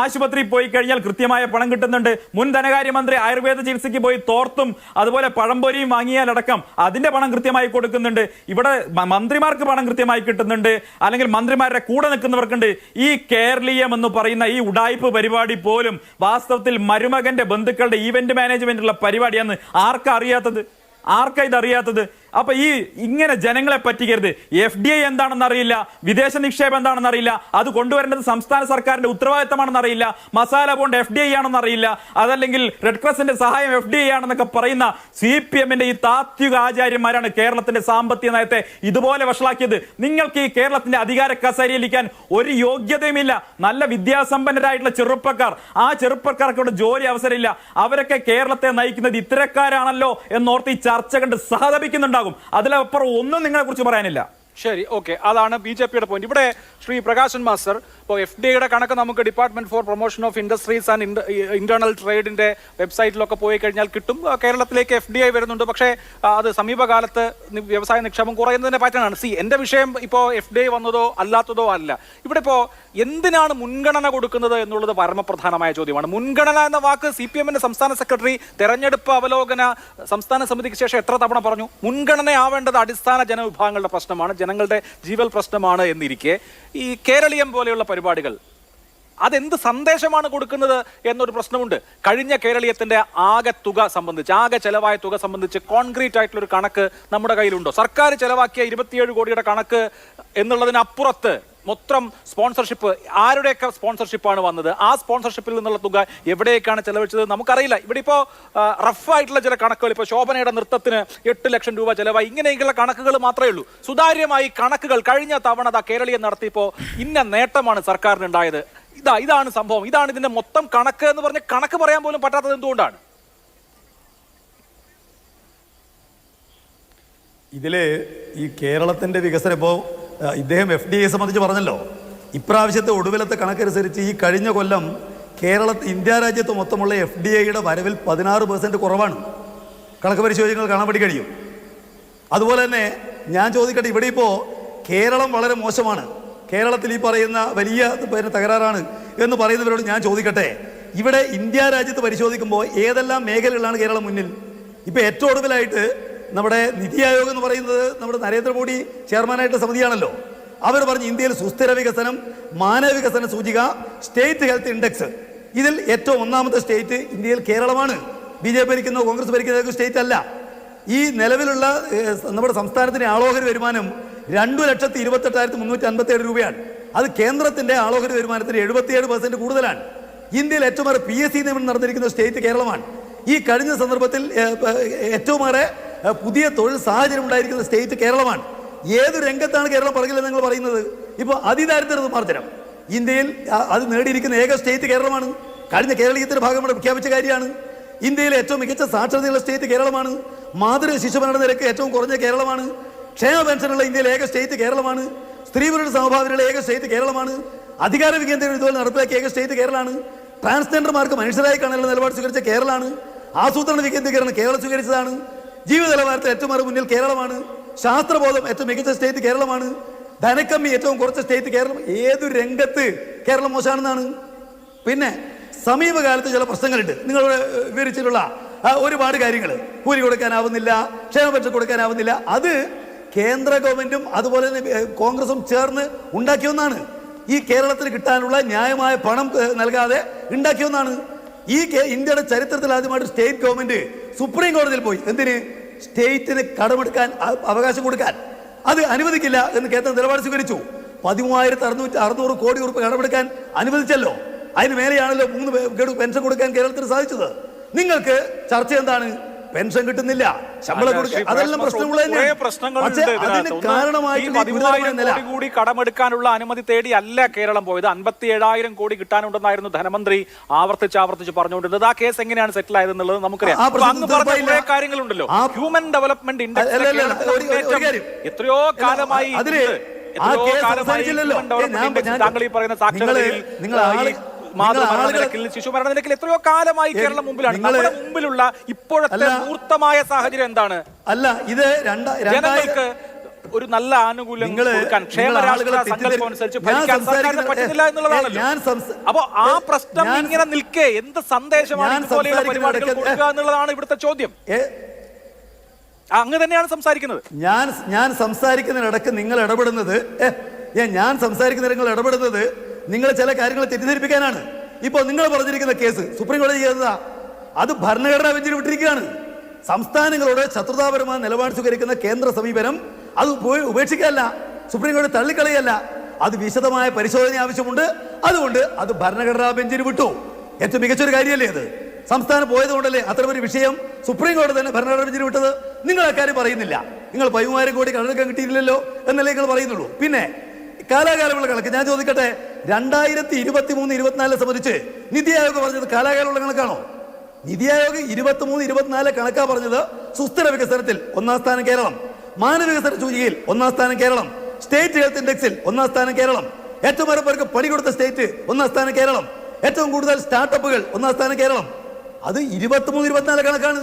ആശുപത്രിയിൽ പോയി കഴിഞ്ഞാൽ കൃത്യമായ പണം കിട്ടുന്നുണ്ട്. മുൻ ധനകാര്യമന്ത്രി ആയുർവേദ ചികിത്സയ്ക്ക് പോയി തോർത്തും അതുപോലെ പഴംപൊരിയും വാങ്ങിയാലടക്കം അതിന്റെ പണം കൃത്യമായി കൊടുക്കുന്നുണ്ട്. ഇവിടെ മന്ത്രിമാർക്ക് പണം കൃത്യമായി കിട്ടുന്നുണ്ട്, അല്ലെങ്കിൽ മന്ത്രിമാരുടെ കൂടെ നിൽക്കുന്നവർക്കുണ്ട്. ഈ കേരളീയം എന്ന് പറയുന്ന ഈ ഉഡായിപ്പ് പരിപാടി പോലും വാസ്തവത്തിൽ മരുമകന്റെ ബന്ധുക്കളുടെ ഈവന്റ് മാനേജ്മെന്റുള്ള പരിപാടിയാന്ന് ആർക്കാ അറിയാത്തത്? ആർക്കാ ഇതറിയാത്തത്? അപ്പൊ ഈ ഇങ്ങനെ ജനങ്ങളെ പറ്റിക്കരുത്. FDI എന്താണെന്ന് അറിയില്ല, വിദേശ നിക്ഷേപം എന്താണെന്ന് അറിയില്ല, അത് കൊണ്ടുവരേണ്ടത് സംസ്ഥാന സർക്കാരിന്റെ ഉത്തരവാദിത്തമാണെന്ന് അറിയില്ല, മസാല ബോണ്ട് FDI ആണെന്ന് അറിയില്ല, അതല്ലെങ്കിൽ റെഡ് ക്രോസിന്റെ സഹായം FDI ആണെന്നൊക്കെ പറയുന്ന CPM-ന്റെ ഈ താത്വിക ആചാര്യന്മാരാണ് കേരളത്തിന്റെ സാമ്പത്തിക നയത്തെ ഇതുപോലെ വഷളാക്കിയത്. നിങ്ങൾക്ക് ഈ കേരളത്തിന്റെ അധികാര കസേരയിലിരിക്കാൻ ഒരു യോഗ്യതയുമില്ല. നല്ല വിദ്യാസമ്പന്നരായിട്ടുള്ള ചെറുപ്പക്കാർ, ആ ചെറുപ്പക്കാർക്കോട് ജോലി അവസരമില്ല. അവരൊക്കെ കേരളത്തെ നയിക്കുന്നത് ഇത്തരക്കാരാണല്ലോ എന്നോർത്ത് ഈ ചർച്ച കണ്ട് സഹതപിക്കുന്നുണ്ടാകും. അതിലപ്പുറം ഒന്നും നിങ്ങളെ കുറിച്ച് പറയാനില്ല. ശരി, ഓക്കെ, അതാണ് BJP-യുടെ പോയിന്റ്. ഇവിടെ ശ്രീ പ്രകാശൻ മാസ്റ്റർ, ഇപ്പോൾ FDI-യുടെ കണക്ക് നമുക്ക് department for promotion of industries and internal ട്രേഡിന്റെ വെബ്സൈറ്റിലൊക്കെ പോയി കഴിഞ്ഞാൽ കിട്ടും. കേരളത്തിലേക്ക് FDI വരുന്നുണ്ട്, പക്ഷേ അത് സമീപകാലത്ത് വ്യവസായ നിക്ഷേപം കുറയുന്നതിന്റെ പാറ്റേണാണ്. എന്റെ വിഷയം ഇപ്പോൾ FDI വന്നതോ അല്ലാത്തതോ അല്ല. ഇവിടെ ഇപ്പോൾ എന്തിനാണ് മുൻഗണന കൊടുക്കുന്നത് എന്നുള്ളത് പരമപ്രധാനമായ ചോദ്യമാണ്. മുൻഗണന എന്ന വാക്ക് CPM-ന്റെ സംസ്ഥാന സെക്രട്ടറി തെരഞ്ഞെടുപ്പ് അവലോകന സംസ്ഥാന സമിതിക്ക് ശേഷം എത്ര തവണ പറഞ്ഞു? മുൻഗണനയാവേണ്ടത് അടിസ്ഥാന ജനവിഭാഗങ്ങളുടെ പ്രശ്നമാണ്, ജനങ്ങളുടെ ജീവൽ പ്രശ്നമാണ് എന്നിരിക്കെ ഈ കേരളീയം പോലെയുള്ള പരിപാടികൾ അതെന്ത് സന്ദേശമാണ് കൊടുക്കുന്നത് എന്നൊരു പ്രശ്നമുണ്ട്. കഴിഞ്ഞ കേരളീയത്തിന്റെ ആകെ തുക സംബന്ധിച്ച്, ആകെ ചെലവായ തുക സംബന്ധിച്ച് കോൺക്രീറ്റ് ആയിട്ടുള്ളൊരു കണക്ക് നമ്മുടെ കയ്യിലുണ്ടോ? സർക്കാർ ചെലവാക്കിയ 27 കോടിയുടെ കണക്ക് എന്നുള്ളതിനപ്പുറത്ത് മൊത്തം സ്പോൺസർഷിപ്പ്, ആരുടെയൊക്കെ സ്പോൺസർഷിപ്പാണ് വന്നത്, ആ സ്പോൺസർഷിപ്പിൽ നിന്നുള്ള തുക എവിടേക്കാണ് ചെലവഴിച്ചത് നമുക്കറിയില്ല. ഇവിടെ ഇപ്പോൾ റഫായിട്ടുള്ള ചില കണക്കുകൾ, ഇപ്പോൾ ശോഭനയുടെ നൃത്തത്തിന് 8 ലക്ഷം രൂപ ചെലവായി, ഇങ്ങനെയൊക്കെയുള്ള കണക്കുകൾ മാത്രമേ ഉള്ളൂ. സുതാര്യമായി കണക്കുകൾ കഴിഞ്ഞ തവണ കേരളീയം നടത്തിയപ്പോൾ ഇന്ന നേട്ടമാണ് സർക്കാരിനുണ്ടായത്, ഇതാണ് സംഭവം, ഇതാണ് ഇതിന്റെ മൊത്തം കണക്ക് എന്ന് പറഞ്ഞ് കണക്ക് പറയാൻ പോലും പറ്റാത്തത് എന്തുകൊണ്ടാണ്? ഇതില് ഈ കേരളത്തിന്റെ വികസനം, ഇപ്പോൾ ഇദ്ദേഹം FDI സംബന്ധിച്ച് പറഞ്ഞല്ലോ, ഇപ്രാവശ്യത്തെ ഒടുവിലത്തെ കണക്കനുസരിച്ച് ഈ കഴിഞ്ഞ കൊല്ലം ഇന്ത്യ രാജ്യത്ത് മൊത്തമുള്ള FDI-യുടെ വരവിൽ 16% കുറവാണ്. കണക്ക് പരിശോധനകൾ കാണാൻ വേണ്ടി കഴിയും. അതുപോലെ തന്നെ ഞാൻ ചോദിക്കട്ടെ, ഇവിടെ ഇപ്പോൾ കേരളം വളരെ മോശമാണ്, കേരളത്തിൽ ഈ പറയുന്ന വലിയ തകരാറാണ് എന്ന് പറയുന്നവരോട് ഞാൻ ചോദിക്കട്ടെ, ഇവിടെ ഇന്ത്യ രാജ്യത്ത് പരിശോധിക്കുമ്പോൾ ഏതെല്ലാം മേഖലകളിലാണ് കേരളം മുന്നിൽ? ഇപ്പം ഏറ്റവും ഒടുവിലായിട്ട് നമ്മുടെ നിതി ആയോഗ് എന്ന് പറയുന്നത് നമ്മുടെ നരേന്ദ്രമോദി ചെയർമാനായിട്ടുള്ള സമിതിയാണല്ലോ. അവർ പറഞ്ഞു ഇന്ത്യയിൽ സുസ്ഥിര വികസനം, മാനവ വികസന സൂചിക, സ്റ്റേറ്റ് ഹെൽത്ത് ഇൻഡെക്സ്, ഇതിൽ ഏറ്റവും ഒന്നാമത്തെ സ്റ്റേറ്റ് ഇന്ത്യയിൽ കേരളമാണ്. BJP ഭരിക്കുന്ന കോൺഗ്രസ് ഭരിക്കുന്ന സ്റ്റേറ്റ് അല്ല. ഈ നിലവിലുള്ള നമ്മുടെ സംസ്ഥാനത്തിന്റെ ആളോഹരി വരുമാനം 2,28,357 രൂപയാണ്. അത് കേന്ദ്രത്തിന്റെ ആളോഹരി വരുമാനത്തിന് 77% കൂടുതലാണ്. ഇന്ത്യയിൽ ഏറ്റവും ഏറെ PSC നിയമനം നടന്നിരിക്കുന്ന സ്റ്റേറ്റ് കേരളമാണ്. ഈ കഴിഞ്ഞ സന്ദർഭത്തിൽ ഏറ്റവും ഏറെ പുതിയ തൊഴിൽ സാഹചര്യം ഉണ്ടായിരിക്കുന്ന സ്റ്റേറ്റ് കേരളമാണ്. ഏത് രംഗത്താണ് കേരളം പുറകിലെന്ന് നിങ്ങൾ പറയുന്നത്? ഇപ്പോൾ അതിദാരിദ്ര്യ നിർമ്മാർജ്ജനം ഇന്ത്യയിൽ അത് നേടിയിരിക്കുന്ന ഏക സ്റ്റേറ്റ് കേരളമാണ്. കഴിഞ്ഞ കേരളീയത്തിന്റെ ഭാഗമായി പ്രഖ്യാപിച്ച കാര്യമാണ്. ഇന്ത്യയിലെ ഏറ്റവും മികച്ച സാക്ഷരതയുള്ള സ്റ്റേറ്റ് കേരളമാണ്. മാതൃ ശിശുമരണ നിരക്ക് ഏറ്റവും കുറഞ്ഞ കേരളമാണ്. ക്ഷേമ പെൻഷനുള്ള ഇന്ത്യയിലെ ഏക സ്റ്റേറ്റ് കേരളമാണ്. സ്ത്രീ പുരുഷ സമഭാവനയുള്ള ഏക സ്റ്റേറ്റ് കേരളമാണ്. അധികാര വികേന്ദ്രീകരണം ഇതുപോലെ നടപ്പിലാക്കിയ ഏക സ്റ്റേറ്റ് കേരളമാണ്. ട്രാൻസ്ജെൻഡർമാർക്ക് മനുഷ്യരായി കാണാനുള്ള നിലപാട് സ്വീകരിച്ച കേരളമാണ്. ആസൂത്രണ വികേന്ദ്രീകരണം കേരളം സ്വീകരിച്ചതാണ്. ജീവിത നിലവാരത്തിൽ ഏറ്റവും മുന്നിൽ കേരളമാണ്. ശാസ്ത്രബോധം ഏറ്റവും മികച്ച സ്റ്റേറ്റ് കേരളമാണ്. ധനക്കമ്മി ഏറ്റവും കുറച്ച സ്റ്റേറ്റ് കേരളം. ഏതു രംഗത്ത് കേരളം മോശമാണെന്നാണ്? പിന്നെ സമീപകാലത്ത് ചില പ്രശ്നങ്ങളുണ്ട്, നിങ്ങൾ വിവരിച്ചിട്ടുള്ള ഒരുപാട് കാര്യങ്ങൾ. കൂലി കൊടുക്കാനാവുന്നില്ല, ക്ഷേമ പെൻഷൻ കൊടുക്കാനാവുന്നില്ല. അത് കേന്ദ്ര ഗവൺമെന്റും അതുപോലെ തന്നെ കോൺഗ്രസും ചേർന്ന് ഉണ്ടാക്കിയ ഒന്നാണ്. ഈ കേരളത്തിന് കിട്ടാനുള്ള ന്യായമായ പണം നൽകാതെ ഉണ്ടാക്കിയ ഒന്നാണ്. ഈ ഇന്ത്യയുടെ ചരിത്രത്തിൽ ആദ്യമായിട്ട് സ്റ്റേറ്റ് ഗവൺമെന്റ് സുപ്രീം കോടതിയിൽ പോയി. എന്തിന്? സ്റ്റേറ്റിന് കടമെടുക്കാൻ അവകാശം കൊടുക്കാൻ. അത് അനുവദിക്കില്ല എന്ന് കേന്ദ്രം നിലപാട് സ്വീകരിച്ചു. 13,600 കോടി രൂപ കടമെടുക്കാൻ അനുവദിച്ചല്ലോ. അതിന് മേലെയാണല്ലോ 3 ഗഡു പെൻഷൻ കൊടുക്കാൻ കേരളത്തിന് സാധിച്ചത്. നിങ്ങൾക്ക് ചർച്ച എന്താണ്? പെൻഷൻ കിട്ടുന്നില്ല, ശമ്പളം കൊടുക്കുക, അതെല്ലാം പ്രശ്നങ്ങൾ കൂടി കടമെടുക്കാനുള്ള അനുമതി തേടി അല്ല കേരളം പോയത്. 57,000 കോടി കിട്ടാനുണ്ടെന്നായിരുന്നു ധനമന്ത്രി ആവർത്തിച്ച് പറഞ്ഞുകൊണ്ടിരുന്നത്. ആ കേസ് എങ്ങനെയാണ് സെറ്റിൽ ആയത് എന്നുള്ളത് നമുക്കറിയാം. അന്ന് പറഞ്ഞ കുറെ കാര്യങ്ങളുണ്ടല്ലോ. ഹ്യൂമൻ ഡെവലപ്മെന്റ് ഇൻഡെക്സ് എത്രയോ കാലമായി താങ്കൾ ഈ പറയുന്ന സാക്ഷരതയിൽ ശിശുമരണ നിരക്കിൽ എത്രയോ കാലമായി കേരളം മുമ്പിലാണ്. നമ്മുടെ മുമ്പിലുള്ള ഇപ്പോഴത്തെ മൂർത്തമായ സാഹചര്യം എന്താണ്? അല്ല, ഇത് ജനങ്ങൾക്ക് ഒരു നല്ല ആനുകൂല്യം കൊടുക്കാൻ, ക്ഷേമരാഷ്ട്ര സങ്കല്പം അനുസരിച്ച് ഭരിക്കാൻ സർക്കാരിന് പറ്റുന്നില്ല എന്നുള്ളതാണല്ലോ. അപ്പൊ ആ പ്രശ്നം ഇങ്ങനെ നിൽക്കെ എന്ത് സന്ദേശമാണ് ഇതുപോലെയുള്ള പരിപാടികൾ കൊടുക്കുക എന്നുള്ളതാണ് ഇവിടുത്തെ ചോദ്യം. അങ്ങ് തന്നെയാണ് സംസാരിക്കുന്നത്. ഞാൻ സംസാരിക്കുന്നതിനിടക്ക് നിങ്ങൾ ഇടപെടുന്നത് നിങ്ങൾ ചില കാര്യങ്ങൾ തെറ്റിദ്ധരിപ്പിക്കാനാണ്. ഇപ്പോൾ നിങ്ങൾ പറഞ്ഞിരിക്കുന്ന കേസ് സുപ്രീം കോടതി ചെയ്തതാ, അത് ഭരണഘടനാ ബെഞ്ചിന് വിട്ടിരിക്കുകയാണ്. സംസ്ഥാനങ്ങളോട് ശത്രുതാപരമായ നിലപാട് സ്വീകരിക്കുന്ന കേന്ദ്ര സമീപനം അത് ഉപേക്ഷിക്കല്ല, സുപ്രീം കോടതി തള്ളിക്കളയല്ല, അത് വിശദമായ പരിശോധന ആവശ്യമുണ്ട്. അതുകൊണ്ട് അത് ഭരണഘടനാ ബെഞ്ചിന് വിട്ടു. ഏറ്റവും മികച്ചൊരു കാര്യമല്ലേ അത്? സംസ്ഥാനം പോയതുകൊണ്ടല്ലേ അത്തരമൊരു വിഷയം സുപ്രീം കോടതി തന്നെ ഭരണഘടനാ ബെഞ്ചിന് വിട്ടത്. നിങ്ങൾ അക്കാര്യം പറയുന്നില്ല. നിങ്ങൾ 10,000 കോടി കണക്കെടുക്കാൻ കിട്ടിയില്ലല്ലോ എന്നല്ലേ നിങ്ങൾ പറയുന്നുള്ളൂ. പിന്നെ കാലാകാലമുള്ള കണക്ക് ഞാൻ ചോദിക്കട്ടെ, 2023-24 സംബന്ധിച്ച് നിതി ആയോഗ് പറഞ്ഞത് കാലാകാലമുള്ള കണക്കാണോ? നിതി ആയോഗ് 23-24 കണക്കാ പറഞ്ഞത്. സുസ്ഥിര വികസനത്തിൽ 1-ാം സ്ഥാനം കേരളം, മാനവികസന സൂചികയിൽ 1-ാം സ്ഥാനം കേരളം, സ്റ്റേറ്റ് ഹെൽത്ത് ഇൻഡെക്സിൽ 1-ാം സ്ഥാനം കേരളം, ഏറ്റവും ഏറെ പേർക്ക് പണി കൊടുത്ത സ്റ്റേറ്റ് 1-ാം സ്ഥാനം കേരളം, ഏറ്റവും കൂടുതൽ സ്റ്റാർട്ടപ്പുകൾ 1-ാം സ്ഥാനം കേരളം. അത് 23-24 കണക്കാണ്.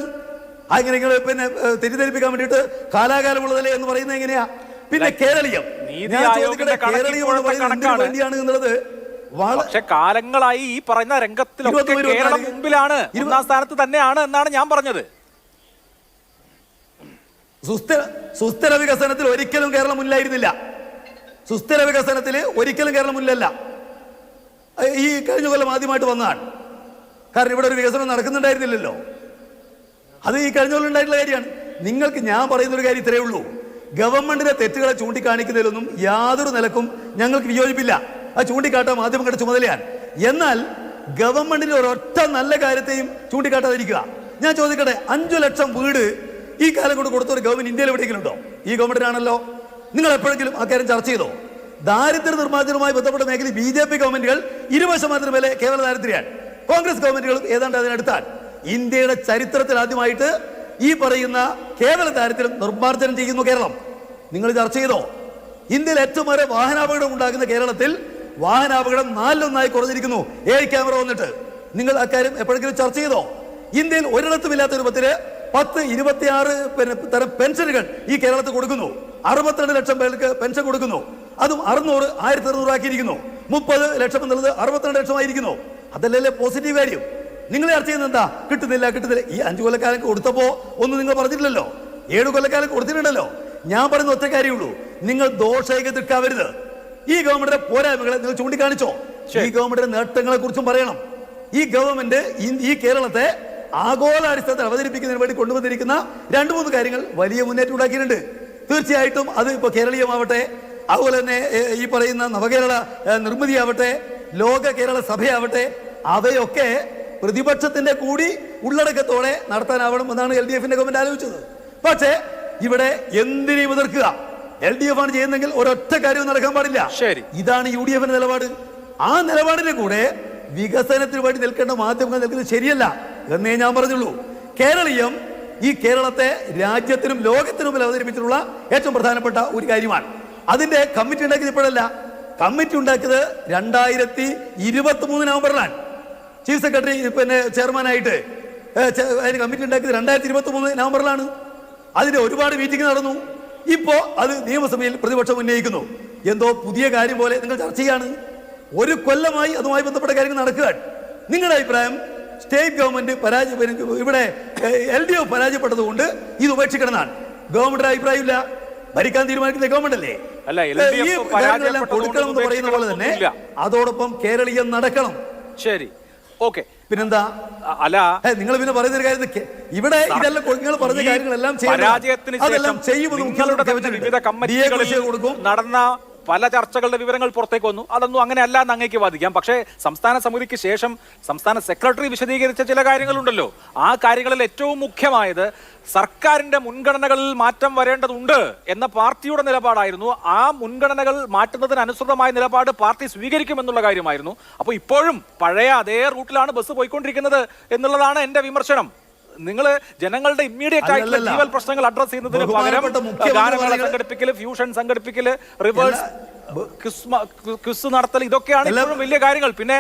അങ്ങനെ പിന്നെ തെറ്റിദ്ധരിപ്പിക്കാൻ വേണ്ടിയിട്ട് കാലാകാലമുള്ളതല്ലേ എന്ന് പറയുന്നത് എങ്ങനെയാ? പിന്നെ കേരളീയം, ഞാൻ ചോദിക്കട്ടെ, കേരളീയം എന്ന് പറയുന്നത് വേണ്ടിയാണ് എന്നുള്ളത് പക്ഷെ കാലങ്ങളായി ഈ പറയുന്ന രംഗത്തിലൊക്കെ കേരളം മുമ്പിലാണ്, 1-ാം സ്ഥാനത്ത് തന്നെയാണ് എന്നാണ് ഞാൻ പറഞ്ഞത്. സുസ്ഥിര വികസനത്തിൽ ഒരിക്കലും കേരളം മുന്നിലായിരുന്നില്ല. സുസ്ഥിര വികസനത്തിൽ ഒരിക്കലും കേരളം മുന്നിലല്ല. ഈ കഴിഞ്ഞ കൊല്ലം ആദ്യമായിട്ട് വന്നതാണ്. കാരണം ഇവിടെ ഒരു വികസനം നടക്കുന്നുണ്ടായിരുന്നില്ലല്ലോ. അത് ഈ കഴിഞ്ഞ കൊല്ലം ഉണ്ടായിട്ടുള്ള കാര്യമാണ്. നിങ്ങൾക്ക് ഞാൻ പറയുന്നൊരു കാര്യം ഇത്രയേ ഉള്ളൂ, ഗവൺമെന്റിന്റെ തെറ്റുകളെ ചൂണ്ടിക്കാണിക്കുന്നതിലൊന്നും യാതൊരു നിലക്കും ഞങ്ങൾക്ക് വിയോജിപ്പില്ല. അത് ചൂണ്ടിക്കാട്ടാൻ മാധ്യമങ്ങളുടെ ചുമതലയാണ്. എന്നാൽ ഗവൺമെന്റിന്റെ ഒരൊറ്റ നല്ല കാര്യത്തെയും ചൂണ്ടിക്കാട്ടാതിരിക്കുക. ഞാൻ ചോദിക്കട്ടെ, 5 ലക്ഷം വീട് ഈ കാലം കൊണ്ട് കൊടുത്ത ഒരു ഗവൺമെന്റ് ഇന്ത്യയിൽ എവിടെയെങ്കിലും ഉണ്ടോ? ഈ ഗവൺമെന്റിനാണല്ലോ. നിങ്ങൾ എപ്പോഴെങ്കിലും അക്കാര്യം ചർച്ച ചെയ്തോ? ദാരിദ്ര്യ നിർമ്മാർജ്ജനവുമായി ബന്ധപ്പെട്ട മേഖലയിൽ BJP ഗവൺമെന്റുകൾ 20% മേലെ കേവല ദാരിദ്ര്യമാണ്. കോൺഗ്രസ് ഗവൺമെന്റുകളും ഏതാണ്ട് അതിനടുത്താണ്. ഇന്ത്യയുടെ ചരിത്രത്തിൽ ആദ്യമായിട്ട് ഈ പറയുന്ന കേവല ദാരിദ്ര്യം നിർമ്മാർജ്ജനം ചെയ്യുന്നു കേരളം. നിങ്ങൾ ചർച്ച ചെയ്തോ? ഇന്ത്യയിൽ ഏറ്റവും ഏറെ വാഹനാപകടം ഉണ്ടാകുന്ന കേരളത്തിൽ വാഹനാപകടം 4-1 കുറഞ്ഞിരിക്കുന്നു 7 ക്യാമറ വന്നിട്ട്. നിങ്ങൾ അക്കാര്യം എപ്പോഴെങ്കിലും ചർച്ച ചെയ്തോ? ഇന്ത്യയിൽ ഒരിടത്തും ഇല്ലാത്ത രൂപത്തില് 10-26 തരം പെൻഷനുകൾ ഈ കേരളത്തിൽ കൊടുക്കുന്നു. 62 ലക്ഷം പേർക്ക് പെൻഷൻ കൊടുക്കുന്നു. അതും 600 1600 ആക്കിയിരിക്കുന്നു. 30 ലക്ഷം എന്നുള്ളത് 62 ലക്ഷമായിരിക്കുന്നു. അതല്ലേ പോസിറ്റീവ് കാര്യം? നിങ്ങൾ ചർച്ച ചെയ്യുന്നത് എന്താ? കിട്ടുന്നില്ല. ഈ 5 കൊല്ലക്കാലം കൊടുത്തപ്പോ ഒന്നും നിങ്ങൾ പറഞ്ഞിട്ടില്ലല്ലോ. 7 കൊല്ലക്കാലം കൊടുത്തിട്ടുണ്ടല്ലോ. ഞാൻ പറയുന്ന ഒറ്റ കാര്യമുള്ളൂ, നിങ്ങൾ ദോഷൈകത്തിക്കാവരുത്. ഈ ഗവൺമെന്റിന്റെ പോരായ്മകളെ നിങ്ങൾ ചൂണ്ടിക്കാണിച്ചോ? ഈ ഗവൺമെന്റിന്റെ നേട്ടങ്ങളെ കുറിച്ചും പറയണം. ഈ ഗവൺമെന്റ് ഈ കേരളത്തെ ആഗോളാടിസ്ഥാനത്തിൽ അവതരിപ്പിക്കുന്നതിന് വേണ്ടി കൊണ്ടുവന്നിരിക്കുന്ന 2-3 കാര്യങ്ങൾ വലിയ മുന്നേറ്റം ഉണ്ടാക്കിയിട്ടുണ്ട്. തീർച്ചയായിട്ടും അത് ഇപ്പൊ കേരളീയമാവട്ടെ, അതുപോലെ തന്നെ ഈ പറയുന്ന നവകേരള നിർമ്മിതിയാവട്ടെ, ലോക കേരള സഭയാവട്ടെ, അവയൊക്കെ പ്രതിപക്ഷത്തിന്റെ കൂടി ഉള്ളടക്കത്തോടെ നടത്താനാവണം എന്നാണ് LDF-ന്റെ ഗവൺമെന്റ് ആലോചിച്ചത്. പക്ഷേ ഇവിടെ എന്തിനേയും എതിർക്കുക. LDF ആണ് ചെയ്യുന്നെങ്കിൽ ഒരൊറ്റ കാര്യവും നടക്കാൻ പാടില്ല. ഇതാണ് UDF-ന്റെ നിലപാട്. ആ നിലപാടിന്റെ കൂടെ വികസനത്തിന് വേണ്ടി നിൽക്കേണ്ട മാധ്യമങ്ങൾ നിൽക്കുന്നത് ശരിയല്ല എന്നേ ഞാൻ പറഞ്ഞുള്ളൂ. കേരളീയം ഈ കേരളത്തെ രാജ്യത്തിനും ലോകത്തിനും മുമ്പിൽ അവതരിപ്പിച്ചിട്ടുള്ള ഏറ്റവും പ്രധാനപ്പെട്ട ഒരു കാര്യമാണ്. അതിന്റെ കമ്മിറ്റി ഉണ്ടാക്കിയത് ഇപ്പോഴല്ല. കമ്മിറ്റി ഉണ്ടാക്കിയത് 2023 നവംബറിലാണ്. ചീഫ് സെക്രട്ടറി പിന്നെ ചെയർമാനായിട്ട് അതിന് കമ്മിറ്റി ഉണ്ടാക്കിയത് 2023 നവംബറിലാണ്. അതിന്റെ ഒരുപാട് മീറ്റിംഗ് നടന്നു. ഇപ്പോ അത് നിയമസഭയിൽ പ്രതിപക്ഷം ഉന്നയിക്കുന്നു. എന്തോ പുതിയ കാര്യം പോലെ നിങ്ങൾ ചർച്ച ചെയ്യാണ്. 1 കൊല്ലമായി അതുമായി ബന്ധപ്പെട്ട കാര്യങ്ങൾ നടക്കുകയാണ്. നിങ്ങളുടെ അഭിപ്രായം സ്റ്റേറ്റ് ഗവൺമെന്റ് ഇവിടെ LDF പരാജയപ്പെട്ടത് കൊണ്ട് ഇത് ഉപേക്ഷിക്കണമെന്നാണ്. ഗവൺമെന്റിന്റെ അഭിപ്രായമില്ല. ഭരിക്കാൻ തീരുമാനിക്കുന്ന ഗവൺമെന്റ് അല്ലേ? ഈ കാര്യങ്ങളെല്ലാം കൊടുക്കണം എന്ന് പറയുന്ന പോലെ തന്നെ അതോടൊപ്പം കേരളീയം നടക്കണം. ശരി, ഓക്കെ. പിന്നെന്താ? അല്ല, നിങ്ങൾ പിന്നെ പറയുന്ന ഒരു കാര്യം, ഇവിടെ ഇതെല്ലാം നിങ്ങൾ പറഞ്ഞ കാര്യങ്ങളെല്ലാം നടന്ന പല ചർച്ചകളുടെ വിവരങ്ങൾ പുറത്തേക്ക് വന്നു. അതൊന്നും അങ്ങനെ അല്ല എന്ന് അങ്ങേക്ക് വാദിക്കാം. പക്ഷേ സംസ്ഥാന സമിതിക്ക് ശേഷം സംസ്ഥാന സെക്രട്ടറി വിശദീകരിച്ച ചില കാര്യങ്ങളുണ്ടല്ലോ. ആ കാര്യങ്ങളിൽ ഏറ്റവും മുഖ്യമായത് സർക്കാരിന്റെ മുൻഗണനകളിൽ മാറ്റം വരേണ്ടതുണ്ട് എന്ന പാർട്ടിയുടെ നിലപാടായിരുന്നു. ആ മുൻഗണനകൾ മാറ്റുന്നതിനനുസൃതമായ നിലപാട് പാർട്ടി സ്വീകരിക്കുമെന്നുള്ള കാര്യമായിരുന്നു. അപ്പോൾ ഇപ്പോഴും പഴയ അതേ റൂട്ടിലാണ് ബസ് പോയിക്കൊണ്ടിരിക്കുന്നത് എന്നുള്ളതാണ് എന്റെ വിമർശനം. നിങ്ങൾ ജനങ്ങളുടെ ഇമ്മീഡിയറ്റ് ആയിട്ടുള്ള ജീവൽ പ്രശ്നങ്ങൾ അഡ്രസ് ചെയ്യുന്നതിന് പകരം ഗാനമേള സംഘടിപ്പിക്കല്, ഫ്യൂഷൻ സംഘടിപ്പിക്കല്, റിവേഴ്സ് ക്വിസ് നടത്തൽ, ഇതൊക്കെയാണ് ഇപ്പോഴും വലിയ കാര്യങ്ങൾ. പിന്നെ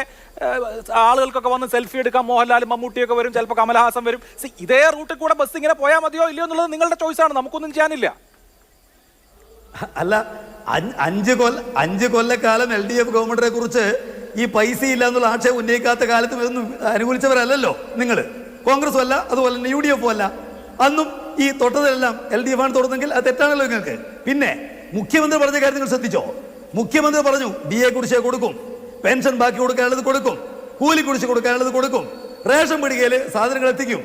ആളുകൾക്കൊക്കെ വന്ന് സെൽഫി എടുക്കാം, മോഹൻലാലും മമ്മൂട്ടിയൊക്കെ വരും, ചിലപ്പോൾ കമലഹാസൻ വരും. ഇതേ റൂട്ടിൽ കൂടെ ബസ് ഇങ്ങനെ പോയാൽ മതിയോ ഇല്ലയോ എന്നുള്ളത് നിങ്ങളുടെ ചോയ്സാണ്. നമുക്കൊന്നും ചെയ്യാനില്ല. അല്ല, 5 കൊല്ലക്കാലം LDF ഗവൺമെന്റിനെ കുറിച്ച് ഈ പൈസ ഇല്ല എന്നുള്ള ആക്ഷേപം ഉന്നയിക്കാത്ത കാലത്ത് ഇതൊന്നും അനുകൂലിച്ചവരല്ലോ നിങ്ങൾ. കോൺഗ്രസും അല്ല, അതുപോലെ തന്നെ UDF അല്ല. അന്നും ഈ തൊട്ടതെല്ലാം LDF ആണ് തൊടുന്നെങ്കിൽ അത് തെറ്റാണല്ലോ നിങ്ങൾക്ക്. പിന്നെ മുഖ്യമന്ത്രി പറഞ്ഞ കാര്യം നിങ്ങൾ ശ്രദ്ധിച്ചോ? മുഖ്യമന്ത്രി പറഞ്ഞു DA കുടിശ്ശിക കൊടുക്കും, പെൻഷൻ ബാക്കി കൊടുക്കാനുള്ളത് കൊടുക്കും, കൂലി കുടിശ്ശിക കൊടുക്കാനുള്ളത് കൊടുക്കും, റേഷൻ പീടികയിൽ സാധനങ്ങൾ എത്തിക്കും.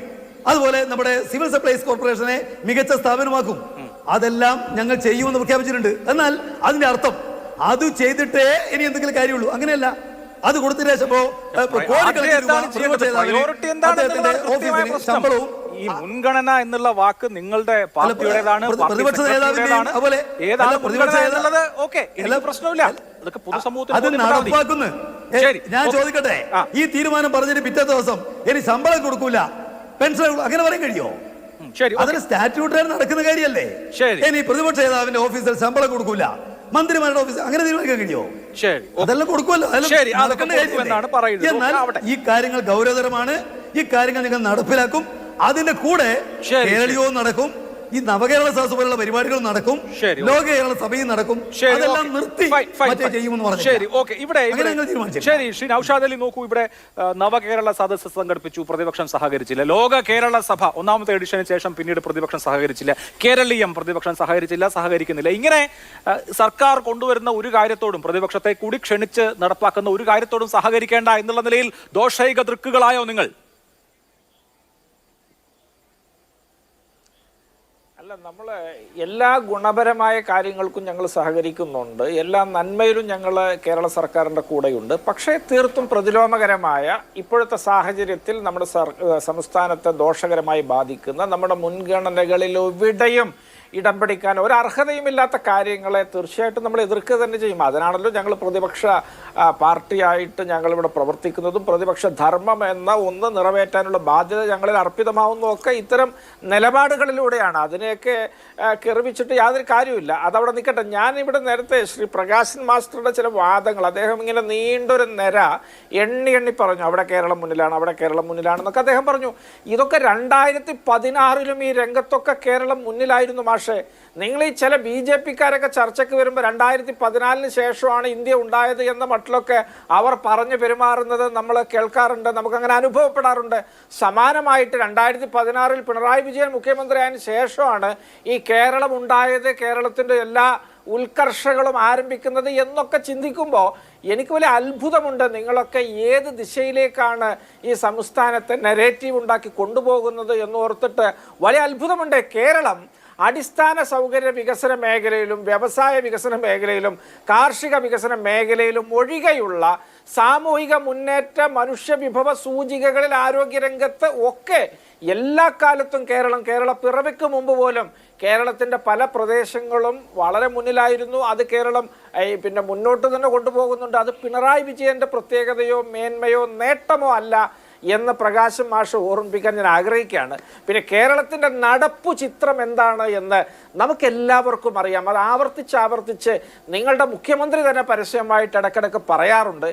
അതുപോലെ നമ്മുടെ സിവിൽ സപ്ലൈസ് കോർപ്പറേഷനെ മികച്ച സ്ഥാപനമാക്കും. അതെല്ലാം ഞങ്ങൾ ചെയ്യുമെന്ന് പ്രഖ്യാപിച്ചിട്ടുണ്ട്. എന്നാൽ അതിന്റെ അർത്ഥം അത് ചെയ്തിട്ടേ ഇനി എന്തെങ്കിലും കാര്യമുള്ളൂ, അങ്ങനെയല്ല. അത് കൊടുത്തതിന് ശേഷം ശമ്പളവും ഈ മുൻഗണന എന്നുള്ള വാക്ക് നിങ്ങളുടെ പാർട്ടിയുടേതാണ്, പ്രതിപക്ഷ നേതാവിന്റെയും അതുപോലെ പ്രശ്നമില്ല, അതൊക്കെ പൊതുസമൂഹത്തിൽ അത് നടപ്പാക്കുന്നു. ഞാൻ ചോദിക്കട്ടെ, ഈ തീരുമാനം പറഞ്ഞിട്ട് പിറ്റേ ദിവസം ഇനി ശമ്പളം കൊടുക്കൂല, പെൻഷൻ അങ്ങനെ പറയാൻ കഴിയോ? അതൊരു സ്റ്റാറ്റ്യൂട്ടറി നടക്കുന്ന കാര്യമല്ലേ? ഇനി പ്രതിപക്ഷ നേതാവിന്റെ ഓഫീസിൽ ശമ്പളം കൊടുക്കൂല, മന്ത്രിമാരുടെ ഓഫീസ് അങ്ങനെ തീരുമാനിക്കാൻ കഴിയോ? അതെല്ലാം കൊടുക്കുമല്ലോ. എന്നാൽ ഈ കാര്യങ്ങൾ ഗൗരവതരമാണ്, ഈ കാര്യങ്ങൾ നിങ്ങൾ നടപ്പിലാക്കും. അതിന്റെ കൂടെ കേരളീയവും നടക്കും, ഈ നവകേരള സദസ് പോലുള്ള പരിപാടികൾ നടക്കും, ലോക കേരള സഭയും നടക്കും. അതെല്ലാം നിർത്തി ചെയ്യുമെന്ന് പറഞ്ഞു. ശരി, ശ്രീ നൗഷാദ് അലി, നോക്കൂ, ഇവിടെ നവകേരള സദസ് സംഘടിപ്പിച്ചു, പ്രതിപക്ഷം സഹകരിച്ചില്ല. ലോക കേരള സഭ ഒന്നാമത്തെ എഡിഷന് ശേഷം പിന്നീട് പ്രതിപക്ഷം സഹകരിച്ചില്ല. കേരളീയം പ്രതിപക്ഷം സഹകരിച്ചില്ല, സഹകരിക്കുന്നില്ല. ഇങ്ങനെ സർക്കാർ കൊണ്ടുവരുന്ന ഒരു കാര്യത്തോടും, പ്രതിപക്ഷത്തെ കൂടി ക്ഷണിച്ച് നടപ്പാക്കുന്ന ഒരു കാര്യത്തോടും സഹകരിക്കേണ്ട എന്നുള്ള നിലയിൽ ദോഷൈക ദൃക്കുകളായോ നിങ്ങൾ? അല്ല, നമ്മൾ എല്ലാ ഗുണപരമായ കാര്യങ്ങൾക്കും ഞങ്ങൾ സഹകരിക്കുന്നുണ്ട്, എല്ലാ നന്മയിലും ഞങ്ങൾ കേരള സർക്കാരിൻ്റെ കൂടെയുണ്ട്. പക്ഷേ തീർത്തും പ്രതിലോമകരമായ ഇപ്പോഴത്തെ സാഹചര്യത്തിൽ നമ്മുടെ സംസ്ഥാനത്തെ ദോഷകരമായി ബാധിക്കുന്ന നമ്മുടെ മുൻഗണനകളിൽ എവിടെയും ഇടം പിടിക്കാൻ ഒരു അർഹതയുമില്ലാത്ത കാര്യങ്ങളെ തീർച്ചയായിട്ടും നമ്മൾ എതിർക്കുക തന്നെ ചെയ്യും. അതിനാണല്ലോ ഞങ്ങൾ പ്രതിപക്ഷ പാർട്ടിയായിട്ട് ഞങ്ങളിവിടെ പ്രവർത്തിക്കുന്നതും പ്രതിപക്ഷ ധർമ്മം എന്ന ഒന്ന് നിറവേറ്റാനുള്ള ബാധ്യത ഞങ്ങളിൽ അർപ്പിതമാവുന്നതൊക്കെ ഇത്തരം നിലപാടുകളിലൂടെയാണ്. അതിനെയൊക്കെ കെറിവിച്ചിട്ട് യാതൊരു കാര്യമില്ല. അതവിടെ നിൽക്കട്ടെ. ഞാനിവിടെ നേരത്തെ ശ്രീ പ്രകാശൻ മാസ്റ്ററുടെ ചില വാദങ്ങൾ, അദ്ദേഹം ഇങ്ങനെ നീണ്ടൊരു നിര എണ്ണി പറഞ്ഞു, അവിടെ കേരളം മുന്നിലാണ്, അവിടെ കേരളം മുന്നിലാണെന്നൊക്കെ അദ്ദേഹം പറഞ്ഞു. ഇതൊക്കെ 2016 ഈ രംഗത്തൊക്കെ കേരളം മുന്നിലായിരുന്നു. പക്ഷേ നിങ്ങൾ ഈ ചില BJP-ക്കാരൊക്കെ ചർച്ചയ്ക്ക് വരുമ്പോൾ 2014 ശേഷമാണ് ഇന്ത്യ ഉണ്ടായത് എന്ന മട്ടിലൊക്കെ അവർ പറഞ്ഞു പെരുമാറുന്നത് നമ്മൾ കേൾക്കാറുണ്ട്, നമുക്കങ്ങനെ അനുഭവപ്പെടാറുണ്ട്. സമാനമായിട്ട് 2016 പിണറായി വിജയൻ മുഖ്യമന്ത്രിയായതിനു ശേഷമാണ് ഈ കേരളം ഉണ്ടായത്, കേരളത്തിൻ്റെ എല്ലാ ഉത്കർഷകളും ആരംഭിക്കുന്നത് എന്നൊക്കെ ചിന്തിക്കുമ്പോൾ എനിക്ക് വലിയ അത്ഭുതമുണ്ട്. നിങ്ങളൊക്കെ ഏത് ദിശയിലേക്കാണ് ഈ സംസ്ഥാനത്തെ നെറേറ്റീവ് ഉണ്ടാക്കി കൊണ്ടുപോകുന്നത് എന്നോർത്തിട്ട് വലിയ അത്ഭുതമുണ്ട്. കേരളം അടിസ്ഥാന സൗകര്യ വികസന മേഖലയിലും വ്യവസായ വികസന മേഖലയിലും കാർഷിക വികസന മേഖലയിലും ഒഴികെയുള്ള സാമൂഹിക മുന്നേറ്റ മനുഷ്യ വിഭവ സൂചികകളിൽ ആരോഗ്യരംഗത്ത് ഒക്കെ എല്ലാ കാലത്തും കേരള പിറവിക്ക് മുമ്പ് പോലും കേരളത്തിൻ്റെ പല പ്രദേശങ്ങളും വളരെ മുന്നിലായിരുന്നു. അത് കേരളം പിന്നെ മുന്നോട്ട് തന്നെ കൊണ്ടുപോകുന്നുണ്ട്. അത് പിണറായി വിജയൻ്റെ പ്രത്യേകതയോ മേന്മയോ നേട്ടമോ അല്ല എന്ന് പ്രകാശൻ മാഷ് ഓർമ്മിപ്പിക്കാൻ ഞാൻ ആഗ്രഹിക്കുകയാണ്. പിന്നെ കേരളത്തിൻ്റെ നടപ്പു ചിത്രം എന്താണ് എന്ന് നമുക്കെല്ലാവർക്കും അറിയാം. അത് ആവർത്തിച്ച് നിങ്ങളുടെ മുഖ്യമന്ത്രി തന്നെ പരസ്യമായിട്ട് ഇടയ്ക്കിടയ്ക്ക് പറയാറുണ്ട്.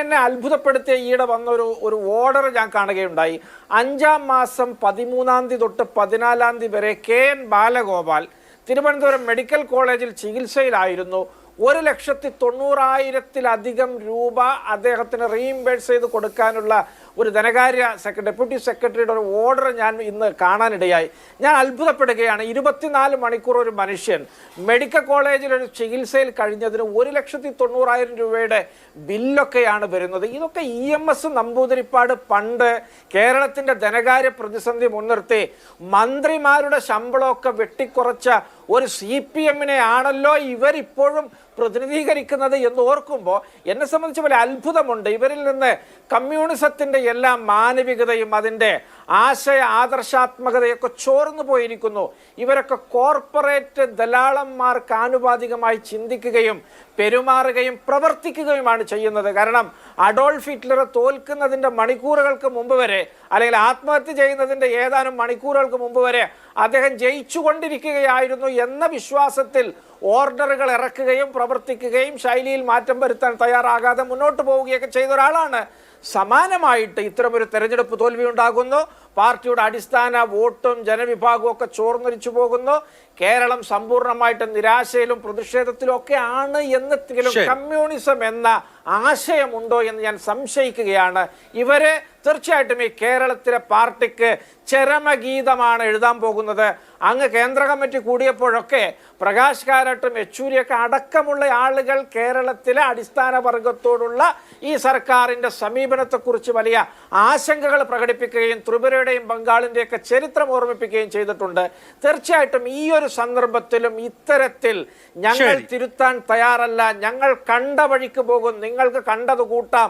എന്നെ അത്ഭുതപ്പെടുത്തിയ ഈയിടെ വന്നൊരു ഓർഡർ ഞാൻ കാണുകയുണ്ടായി. 5-ാം മാസം 13-ാം തീയതി തൊട്ട് 14-ാം തീയതി വരെ KN ബാലഗോപാൽ തിരുവനന്തപുരം മെഡിക്കൽ കോളേജിൽ ചികിത്സയിലായിരുന്നു. 1,90,000-ത്തിലധികം രൂപ അദ്ദേഹത്തിന് റീഇംബേഴ്സ് ചെയ്ത് കൊടുക്കാനുള്ള ഒരു ധനകാര്യ ഡെപ്യൂട്ടി സെക്രട്ടറിയുടെ ഒരു ഓർഡർ ഞാൻ ഇന്ന് കാണാനിടയായി. ഞാൻ അത്ഭുതപ്പെടുകയാണ്. 24 മണിക്കൂർ ഒരു മനുഷ്യൻ മെഡിക്കൽ കോളേജിൽ ഒരു ചികിത്സയിൽ കഴിഞ്ഞതിന് 1,90,000 രൂപയുടെ ബില്ലൊക്കെയാണ് വരുന്നത്. ഇതൊക്കെ EMS നമ്പൂതിരിപ്പാട് പണ്ട് കേരളത്തിൻ്റെ ധനകാര്യ പ്രതിസന്ധി മുൻനിർത്തി മന്ത്രിമാരുടെ ശമ്പളമൊക്കെ വെട്ടിക്കുറച്ച ഒരു CPM-നെ ആണല്ലോ ഇവരിപ്പോഴും പ്രതിനിധീകരിക്കുന്നത് എന്ന് ഓർക്കുമ്പോൾ എന്നെ സംബന്ധിച്ച് വലിയ അത്ഭുതമുണ്ട്. ഇവരിൽ നിന്ന് കമ്മ്യൂണിസത്തിൻ്റെ എല്ലാ മാനവികതയും അതിൻ്റെ ആദർശാത്മകതയൊക്കെ ചോർന്നു പോയിരിക്കുന്നു. ഇവരൊക്കെ കോർപ്പറേറ്റ് ദലാളന്മാർക്ക് ആനുപാതികമായി ചിന്തിക്കുകയും പെരുമാറുകയും പ്രവർത്തിക്കുകയുമാണ് ചെയ്യുന്നത്. കാരണം അഡോൾഫ് ഹിറ്റ്ലറെ തോൽക്കുന്നതിൻ്റെ മണിക്കൂറുകൾക്ക് മുമ്പ് വരെ, അല്ലെങ്കിൽ ആത്മഹത്യ ചെയ്യുന്നതിൻ്റെ ഏതാനും മണിക്കൂറുകൾക്ക് മുമ്പ് വരെ അദ്ദേഹം ജയിച്ചുകൊണ്ടിരിക്കുകയായിരുന്നു എന്ന വിശ്വാസത്തിൽ ഓർഡറുകൾ ഇറക്കുകയും പ്രവർത്തിക്കുകയും ശൈലിയിൽ മാറ്റം വരുത്താൻ തയ്യാറാകാതെ മുന്നോട്ട് പോവുകയൊക്കെ ചെയ്ത ഒരാളാണ്. സമാനമായിട്ട് ഇത്തരമൊരു തെരഞ്ഞെടുപ്പ് തോൽവി ഉണ്ടാകുന്നു. പാർട്ടിയുടെ അടിസ്ഥാന വോട്ടും ജനവിഭാഗവും ഒക്കെ ചോർന്നൊലിച്ചു പോകുന്നു. കേരളം സമ്പൂർണ്ണമായിട്ട് നിരാശയിലും പ്രതിഷേധത്തിലും ഒക്കെ ആണ്. എന്നെങ്കിലും കമ്മ്യൂണിസം എന്ന ആശയമുണ്ടോ എന്ന് ഞാൻ സംശയിക്കുകയാണ്. ഇവരെ തീർച്ചയായിട്ടും ഈ കേരളത്തിലെ പാർട്ടിക്ക് ചരമഗീതമാണ് എഴുതാൻ പോകുന്നത്. അങ്ങ് കേന്ദ്ര കമ്മിറ്റി കൂടിയപ്പോഴൊക്കെ പ്രകാശ് കാരാട്ടും യെച്ചൂരിയൊക്കെ അടക്കമുള്ള ആളുകൾ കേരളത്തിലെ അടിസ്ഥാന വർഗത്തോടുള്ള ഈ സർക്കാരിൻ്റെ സമീപനത്തെക്കുറിച്ച് വലിയ ആശങ്കകൾ പ്രകടിപ്പിക്കുകയും ത്രിപുരയുടെ ബീഹാറിന്റെയും ബംഗാളിന്റെയൊക്കെ ചരിത്രം ഓർമ്മിപ്പിക്കുകയും ചെയ്തിട്ടുണ്ട്. തീർച്ചയായിട്ടും ഈ ഒരു സന്ദർഭത്തിലും ഇത്തരത്തിൽ ഞങ്ങൾ തിരുത്താൻ തയ്യാറല്ല, ഞങ്ങൾ കണ്ട വഴിക്ക് പോകും, നിങ്ങൾക്ക് കണ്ടത് കൂട്ടാം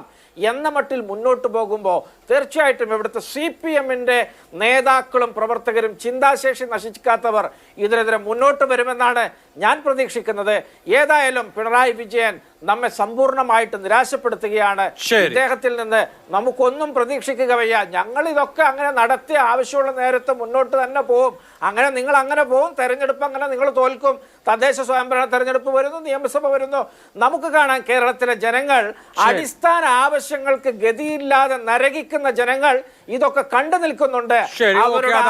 എന്ന മട്ടിൽ മുന്നോട്ട് പോകുമ്പോൾ തീർച്ചയായിട്ടും ഇവിടുത്തെ CPM-ന്റെ നേതാക്കളും പ്രവർത്തകരും ചിന്താശേഷി നശിക്കാത്തവർ ഇതിനെതിരെ മുന്നോട്ട് വരുമെന്നാണ് ഞാൻ പ്രതീക്ഷിക്കുന്നത്. ഏതായാലും പിണറായി വിജയൻ നമ്മെ സമ്പൂർണ്ണമായിട്ട് നിരാശപ്പെടുത്തുകയാണ്. ഇദ്ദേഹത്തിൽ നിന്ന് നമുക്കൊന്നും പ്രതീക്ഷിക്കുക വയ്യ. ഞങ്ങൾ ഇതൊക്കെ അങ്ങനെ നടത്തി ആവശ്യമുള്ള നേരത്തെ മുന്നോട്ട് തന്നെ പോവും. അങ്ങനെ നിങ്ങൾ അങ്ങനെ പോവും, തെരഞ്ഞെടുപ്പ് അങ്ങനെ നിങ്ങൾ തോൽക്കും, തദ്ദേശ സ്വയംഭരണ തെരഞ്ഞെടുപ്പ് വരുന്നു, നിയമസഭ വരുന്നു. നമുക്ക് കാണാം കേരളത്തിലെ ജനങ്ങൾ അടിസ്ഥാന ആവശ്യങ്ങൾക്ക് ഗതിയില്ലാതെ നരകിക്കുന്ന ജനങ്ങൾ ഇതൊക്കെ കണ്ടു നിൽക്കുന്നുണ്ട്. അവരുടെ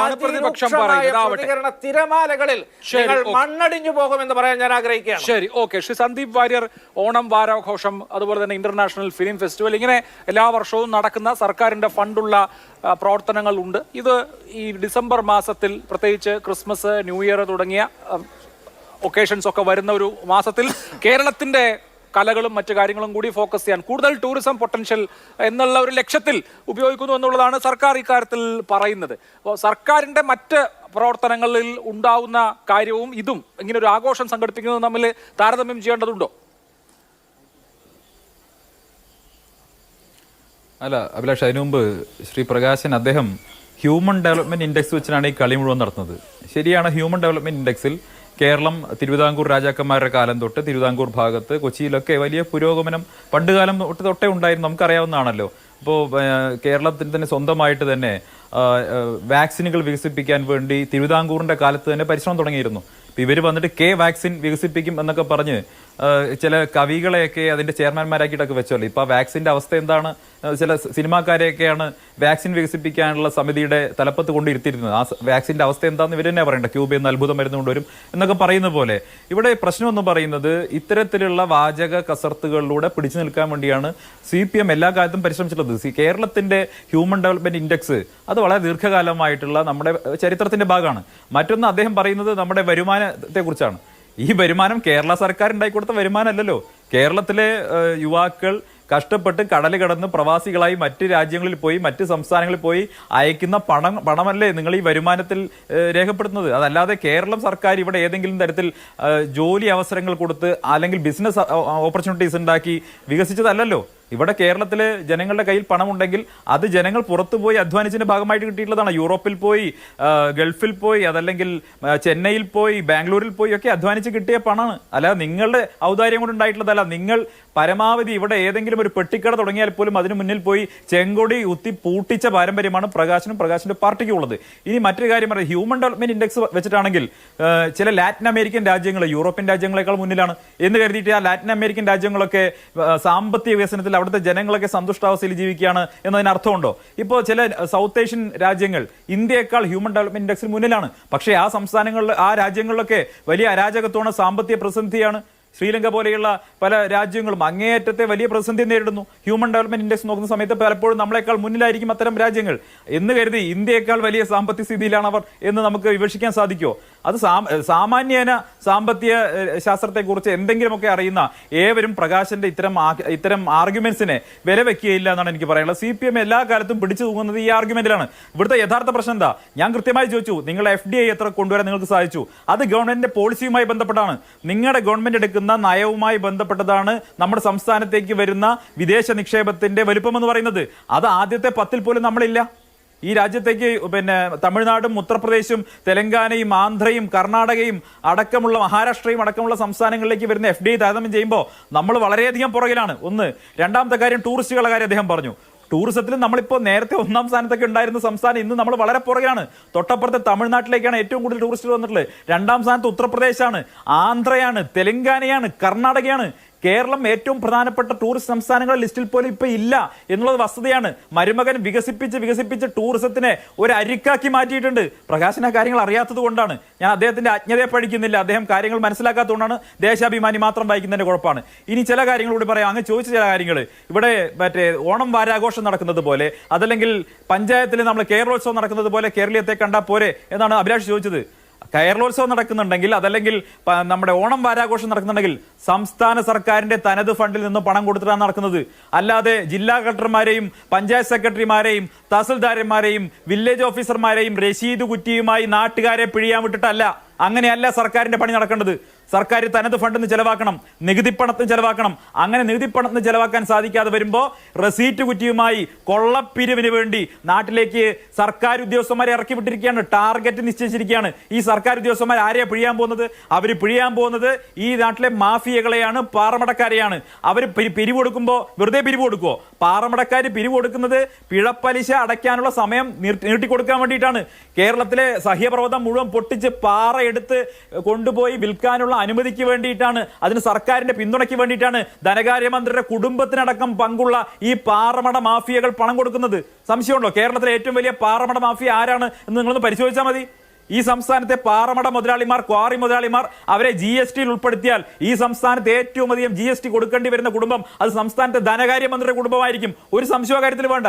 പ്രതികരണ തിരമാലകളിൽ നിങ്ങൾ മണ്ണടിഞ്ഞു പോകുമെന്ന് പറയാൻ ഞാൻ ആഗ്രഹിക്കുകയാണ്. ശരി, ഓക്കെ. ശ്രീ സന്ദീപ് വാര്യർ, ഓണം വാരാഘോഷം, അതുപോലെ തന്നെ ഇന്റർനാഷണൽ ഫിലിം ഫെസ്റ്റിവൽ, ഇങ്ങനെ എല്ലാ വർഷവും നടക്കുന്ന സർക്കാരിന്റെ ഫണ്ടുള്ള പ്രവർത്തനങ്ങൾ ഉണ്ട്. ഇത് ഈ ഡിസംബർ മാസത്തിൽ, പ്രത്യേകിച്ച് ക്രിസ്മസ്, ന്യൂ ഇയർ തുടങ്ങിയ ഒക്കേഷൻസ് ഒക്കെ വരുന്ന ഒരു മാസത്തിൽ കേരളത്തിന്റെ കലകളും മറ്റു കാര്യങ്ങളും കൂടി ഫോക്കസ് ചെയ്യാൻ, കൂടുതൽ ടൂറിസം പൊട്ടൻഷ്യൽ എന്നുള്ള ഒരു ലക്ഷ്യത്തിൽ ഉപയോഗിക്കുന്നു എന്നുള്ളതാണ് സർക്കാർ ഇക്കാര്യത്തിൽ പറയുന്നത്. അപ്പോൾ സർക്കാരിന്റെ മറ്റ് പ്രവർത്തനങ്ങളിൽ ഉണ്ടാവുന്ന കാര്യവും ഇതും, ഇങ്ങനെ ഒരു ആഘോഷം സംഘടിപ്പിക്കുന്നതും തമ്മിൽ താരതമ്യം ചെയ്യേണ്ടതുണ്ടോ? അല്ല അഭിലാഷ്, അതിനു മുമ്പ് ശ്രീ പ്രകാശൻ അദ്ദേഹം ഹ്യൂമൻ ഡെവലപ്മെന്റ് ഇൻഡെക്സ് വെച്ചിട്ടാണ് ഈ കളി മുഴുവൻ നടത്തുന്നത്. ശരിയാണ്, ഹ്യൂമൻ ഡെവലപ്മെന്റ് ഇൻഡെക്സിൽ കേരളം തിരുവിതാംകൂർ രാജാക്കന്മാരുടെ കാലം തൊട്ട് തിരുവിതാംകൂർ ഭാഗത്ത് കൊച്ചിയിലൊക്കെ വലിയ പുരോഗമനം പണ്ടുകാലം തൊട്ടേ ഉണ്ടായിരുന്നു, നമുക്കറിയാവുന്നതാണല്ലോ. അപ്പോൾ കേരളത്തിൽ തന്നെ സ്വന്തമായിട്ട് തന്നെ വാക്സിനുകൾ വികസിപ്പിക്കാൻ വേണ്ടി തിരുവിതാംകൂറിന്റെ കാലത്ത് തന്നെ പരിശ്രമം തുടങ്ങിയിരുന്നു. ഇവർ വന്നിട്ട് വാക്സിൻ വികസിപ്പിക്കും എന്നൊക്കെ പറഞ്ഞ് ചില കവികളെയൊക്കെ അതിന്റെ ചെയർമാൻമാരാക്കിയിട്ടൊക്കെ വെച്ചല്ലോ. ഇപ്പൊ വാക്സിന്റെ അവസ്ഥ എന്താണ്? ചില സിനിമാക്കാരെയൊക്കെയാണ് വാക്സിൻ വികസിപ്പിക്കാനുള്ള സമിതിയുടെ തലപ്പത്ത് കൊണ്ടിരുത്തിയിരുന്നത്. ആ വാക്സിന്റെ അവസ്ഥ എന്താണെന്ന് ഇവർ തന്നെ പറയണ്ട. ക്യൂബയിൽ നിന്ന് അത്ഭുതം മരുന്ന് കൊണ്ടുവരും എന്നൊക്കെ പറയുന്ന പോലെ ഇവിടെ പ്രശ്നം എന്ന് പറയുന്നത് ഇത്തരത്തിലുള്ള വാചക കസർത്തുകളിലൂടെ പിടിച്ചു നിൽക്കാൻ വേണ്ടിയാണ് CPM എല്ലാ കാലത്തും പരിശ്രമിച്ചിട്ടുള്ളത്. കേരളത്തിന്റെ ഹ്യൂമൻ ഡെവലപ്മെന്റ് ഇൻഡെക്സ് അത് വളരെ ദീർഘകാലമായിട്ടുള്ള നമ്മുടെ ചരിത്രത്തിന്റെ ഭാഗമാണ്. മറ്റൊന്ന് അദ്ദേഹം പറയുന്നത് നമ്മുടെ വരുമാനത്തെ കുറിച്ചാണ്. ഈ വരുമാനം കേരള സർക്കാർ ഉണ്ടായിക്കൊടുത്ത വരുമാനമല്ലല്ലോ. കേരളത്തിലെ യുവാക്കൾ കഷ്ടപ്പെട്ട് കടൽ കടന്ന് പ്രവാസികളായി മറ്റ് രാജ്യങ്ങളിൽ പോയി, മറ്റ് സംസ്ഥാനങ്ങളിൽ പോയി അയക്കുന്ന പണമല്ലേ നിങ്ങൾ ഈ വരുമാനത്തിൽ രേഖപ്പെടുത്തുന്നത്. അതല്ലാതെ കേരളം സർക്കാർ ഇവിടെ ഏതെങ്കിലും തരത്തിൽ ജോലി അവസരങ്ങൾ കൊടുത്ത് അല്ലെങ്കിൽ ബിസിനസ് ഓപ്പർച്യൂണിറ്റീസ് ഉണ്ടാക്കി വികസിച്ചതല്ലല്ലോ. ഇവിടെ കേരളത്തിലെ ജനങ്ങളുടെ കയ്യിൽ പണമുണ്ടെങ്കിൽ അത് ജനങ്ങൾ പുറത്തു പോയി അധ്വാനിച്ചതിന്റെ ഭാഗമായിട്ട് കിട്ടിയിട്ടുള്ളതാണ്. യൂറോപ്പിൽ പോയി, ഗൾഫിൽ പോയി, അതല്ലെങ്കിൽ ചെന്നൈയിൽ പോയി, ബാംഗ്ലൂരിൽ പോയി ഒക്കെ അധ്വാനിച്ച് കിട്ടിയ പണമാണ്. അല്ലാതെ നിങ്ങളുടെ ഔദാര്യം കൊണ്ട് ഉണ്ടായിട്ടുള്ളതല്ല. നിങ്ങൾ പരമാവധി ഇവിടെ ഏതെങ്കിലും ഒരു പെട്ടിക്കട തുടങ്ങിയാൽ പോലും അതിന് മുന്നിൽ പോയി ചെങ്കൊടി ഉത്തി പൂട്ടിച്ച പാരമ്പര്യമാണ് പ്രകാശിന്റെ പാർട്ടിക്കും ഉള്ളത്. ഇനി മറ്റൊരു കാര്യം പറയാം, ഹ്യൂമൻ ഡെവലപ്മെന്റ് ഇൻഡെക്സ് വെച്ചിട്ടാണെങ്കിൽ ചില ലാറ്റിൻ അമേരിക്കൻ രാജ്യങ്ങൾ യൂറോപ്യൻ രാജ്യങ്ങളെക്കാൾ മുന്നിലാണ് എന്ന് കരുതിയിട്ട് ആ ലാറ്റിൻ അമേരിക്കൻ രാജ്യങ്ങളൊക്കെ സാമ്പത്തിക വികസനത്തിൽ അവിടുത്തെ ജനങ്ങളൊക്കെ സന്തുഷ്ടാവസ്ഥയിൽ ജീവിക്കുകയാണ് എന്നതിന് അർത്ഥമുണ്ടോ? ഇപ്പോൾ ചില സൗത്ത് ഏഷ്യൻ രാജ്യങ്ങൾ ഇന്ത്യയേക്കാൾ ഹ്യൂമൻ ഡെവലപ്മെന്റ് ഇൻഡെക്സിൽ മുന്നിലാണ്. പക്ഷേ ആ സംസ്ഥാനങ്ങളിൽ, ആ രാജ്യങ്ങളിലൊക്കെ വലിയ അരാജകത്വമാണ്, സാമ്പത്തിക പ്രതിസന്ധിയാണ്. ശ്രീലങ്ക പോലെയുള്ള പല രാജ്യങ്ങളും അങ്ങേയറ്റത്തെ വലിയ പ്രതിസന്ധി നേരിടുന്നു. ഹ്യൂമൻ ഡെവലപ്മെന്റ് ഇൻഡെക്സ് നോക്കുന്ന സമയത്ത് പലപ്പോഴും നമ്മളെക്കാൾ മുന്നിലായിരിക്കും അത്തരം രാജ്യങ്ങൾ എന്ന് കരുതി ഇന്ത്യയേക്കാൾ വലിയ സാമ്പത്തിക സ്ഥിതിയിലാണ് അവർ എന്ന് നമുക്ക് വിവക്ഷിക്കാൻ സാധിക്കുമോ? അത് സാമാന്യേന സാമ്പത്തിക ശാസ്ത്രത്തെക്കുറിച്ച് എന്തെങ്കിലുമൊക്കെ അറിയുന്ന ഏവരും പ്രകാശന്റെ ഇത്തരം ആർഗ്യുമെന്റ്സിനെ വില വെക്കുകയില്ല എന്നാണ് എനിക്ക് പറയാനുള്ളത്. CPM എല്ലാ കാലത്തും പിടിച്ചു തൂങ്ങുന്നത് ഈ ആർഗ്യുമെന്റിലാണ്. ഇവിടുത്തെ യഥാർത്ഥ പ്രശ്നം എന്താ? ഞാൻ കൃത്യമായി ചോദിച്ചു, നിങ്ങൾ FDI എത്ര കൊണ്ടുവരാൻ നിങ്ങൾക്ക് സാധിച്ചു? അത് ഗവൺമെന്റിന്റെ പോളിസിയുമായി ബന്ധപ്പെട്ടാണ്. നിങ്ങളുടെ ഗവൺമെന്റ് എടുക്കുന്ന നയവുമായി ബന്ധപ്പെട്ടതാണ് നമ്മുടെ സംസ്ഥാനത്തേക്ക് വരുന്ന വിദേശ നിക്ഷേപത്തിന്റെ വലുപ്പം എന്ന് പറയുന്നത്. അത് ആദ്യത്തെ 10ൽ പോലും നമ്മളില്ല. ഈ രാജ്യത്തേക്ക് തമിഴ്നാടും ഉത്തർപ്രദേശും തെലങ്കാനയും ആന്ധ്രയും കർണാടകയും അടക്കമുള്ള മഹാരാഷ്ട്രയും അടക്കമുള്ള സംസ്ഥാനങ്ങളിലേക്ക് വരുന്ന FDI താരതമ്യം ചെയ്യുമ്പോൾ നമ്മൾ വളരെയധികം പുറകിലാണ്. ഒന്ന്. രണ്ടാമത്തെ കാര്യം, ടൂറിസ്റ്റുകളുടെ കാര്യം അദ്ദേഹം പറഞ്ഞു. ടൂറിസത്തിൽ നമ്മളിപ്പോൾ നേരത്തെ 1ാം സ്ഥാനത്തൊക്കെ ഉണ്ടായിരുന്ന സംസ്ഥാനം ഇന്ന് നമ്മൾ വളരെ പുറകെയാണ്. തൊട്ടപ്പുറത്തെ തമിഴ്നാട്ടിലേക്കാണ് ഏറ്റവും കൂടുതൽ ടൂറിസ്റ്റുകൾ വന്നിട്ടുള്ളത്. 2ാം സ്ഥാനത്ത് ഉത്തർപ്രദേശാണ്, ആന്ധ്രയാണ്, തെലങ്കാനയാണ്, കർണാടകയാണ്. കേരളം ഏറ്റവും പ്രധാനപ്പെട്ട ടൂറിസ്റ്റ് സംസ്ഥാനങ്ങളുടെ ലിസ്റ്റിൽ പോലും ഇപ്പൊ ഇല്ല എന്നുള്ളത് വസ്തുതയാണ്. മരുമകൻ വികസിപ്പിച്ച് ടൂറിസത്തിനെ ഒരു അരിക്കാക്കി മാറ്റിയിട്ടുണ്ട്. പ്രകാശന കാര്യങ്ങൾ അറിയാത്തത് കൊണ്ടാണ്. ഞാൻ അദ്ദേഹത്തിന്റെ അജ്ഞതയെ പഠിക്കുന്നില്ല, അദ്ദേഹം കാര്യങ്ങൾ മനസ്സിലാക്കാത്തതുകൊണ്ടാണ്. ദേശാഭിമാനി മാത്രം വായിക്കുന്നതിന്റെ കുഴപ്പമാണ്. ഇനി ചില കാര്യങ്ങൾ കൂടി പറയാം. അങ്ങ് ചോദിച്ച ചില കാര്യങ്ങൾ, ഇവിടെ ഓണം വാരാഘോഷം നടക്കുന്നത് പോലെ, അതല്ലെങ്കിൽ പഞ്ചായത്തിൽ നമ്മൾ കേരളോത്സവം നടക്കുന്നത് പോലെ കേരളീയത്തെ കണ്ടാൽ പോരെ എന്നാണ് അഭിലാഷ് ചോദിച്ചത്. കേരളോത്സവം നടക്കുന്നുണ്ടെങ്കിൽ അതല്ലെങ്കിൽ നമ്മുടെ ഓണം വാരാഘോഷം നടക്കുന്നുണ്ടെങ്കിൽ സംസ്ഥാന സർക്കാരിന്റെ തനത് ഫണ്ടിൽ നിന്ന് പണം കൊടുത്തിട്ടാണ് നടക്കുന്നത്. അല്ലാതെ ജില്ലാ കളക്ടർമാരെയും പഞ്ചായത്ത് സെക്രട്ടറിമാരെയും തഹസിൽദാരന്മാരെയും വില്ലേജ് ഓഫീസർമാരെയും രശീദ് കുറ്റിയുമായി നാട്ടുകാരെ പിഴിയാൻ വിട്ടിട്ടല്ല. അങ്ങനെയല്ല സർക്കാരിന്റെ പണി നടക്കേണ്ടത്. സർക്കാർ തനത് ഫണ്ടിന് ചെലവാക്കണം, നികുതി പണത്തിന് ചെലവാക്കണം. അങ്ങനെ നികുതി പണത്തിന് ചെലവാക്കാൻ സാധിക്കാതെ വരുമ്പോൾ റെസീറ്റ് കുറ്റിയുമായി കൊള്ളപ്പിരിവിന് വേണ്ടി നാട്ടിലേക്ക് സർക്കാർ ഉദ്യോഗസ്ഥന്മാരെ ഇറക്കി വിട്ടിരിക്കുകയാണ്. ടാർഗറ്റ് നിശ്ചയിച്ചിരിക്കുകയാണ്. ഈ സർക്കാർ ഉദ്യോഗസ്ഥന്മാർ ആരെയാണ് പിഴിയാൻ പോകുന്നത്? അവർ പിഴിയാൻ പോകുന്നത് ഈ നാട്ടിലെ മാഫിയകളെയാണ്, പാറമടക്കാരെയാണ്. അവർ പിരിവ് കൊടുക്കുമ്പോൾ വെറുതെ പിരിവ് കൊടുക്കുമോ? പാറമടക്കാർ പിരിവ് കൊടുക്കുന്നത് പിഴപ്പലിശ അടയ്ക്കാനുള്ള സമയം നീട്ടിക്കൊടുക്കാൻ വേണ്ടിയിട്ടാണ്. കേരളത്തിലെ സഹ്യപർവ്വതം മുഴുവൻ പൊട്ടിച്ച് പാറ എടുത്ത് കൊണ്ടുപോയി വിൽക്കാനുള്ള അനുമതിക്ക് വേണ്ടിയിട്ടാണ്, അതിന് സർക്കാരിന്റെ പിന്തുണയ്ക്ക് വേണ്ടിയിട്ടാണ് ധനകാര്യമന്ത്രിയുടെ കുടുംബത്തിനടക്കം പങ്കുള്ള ഈ പാറമട മാഫിയകൾ പണം കൊടുക്കുന്നത്. സംശയമുണ്ടോ? കേരളത്തിലെ ഏറ്റവും വലിയ പാറമട മാഫിയ ആരാണ് എന്ന് നിങ്ങളൊന്ന് പരിശോധിച്ചാൽ മതി. ഈ സംസ്ഥാനത്തെ പാറമട മുതലാളിമാർ, ക്വാറി മുതലാളിമാർ, അവരെ GST ഉൾപ്പെടുത്തിയാൽ ഈ സംസ്ഥാനത്ത് ഏറ്റവും അധികം GST കൊടുക്കേണ്ടി വരുന്ന കുടുംബം അത് സംസ്ഥാനത്തെ ധനകാര്യമന്ത്രിയുടെ കുടുംബമായിരിക്കും. ഒരു സംശയ കാര്യത്തിൽ വേണ്ട.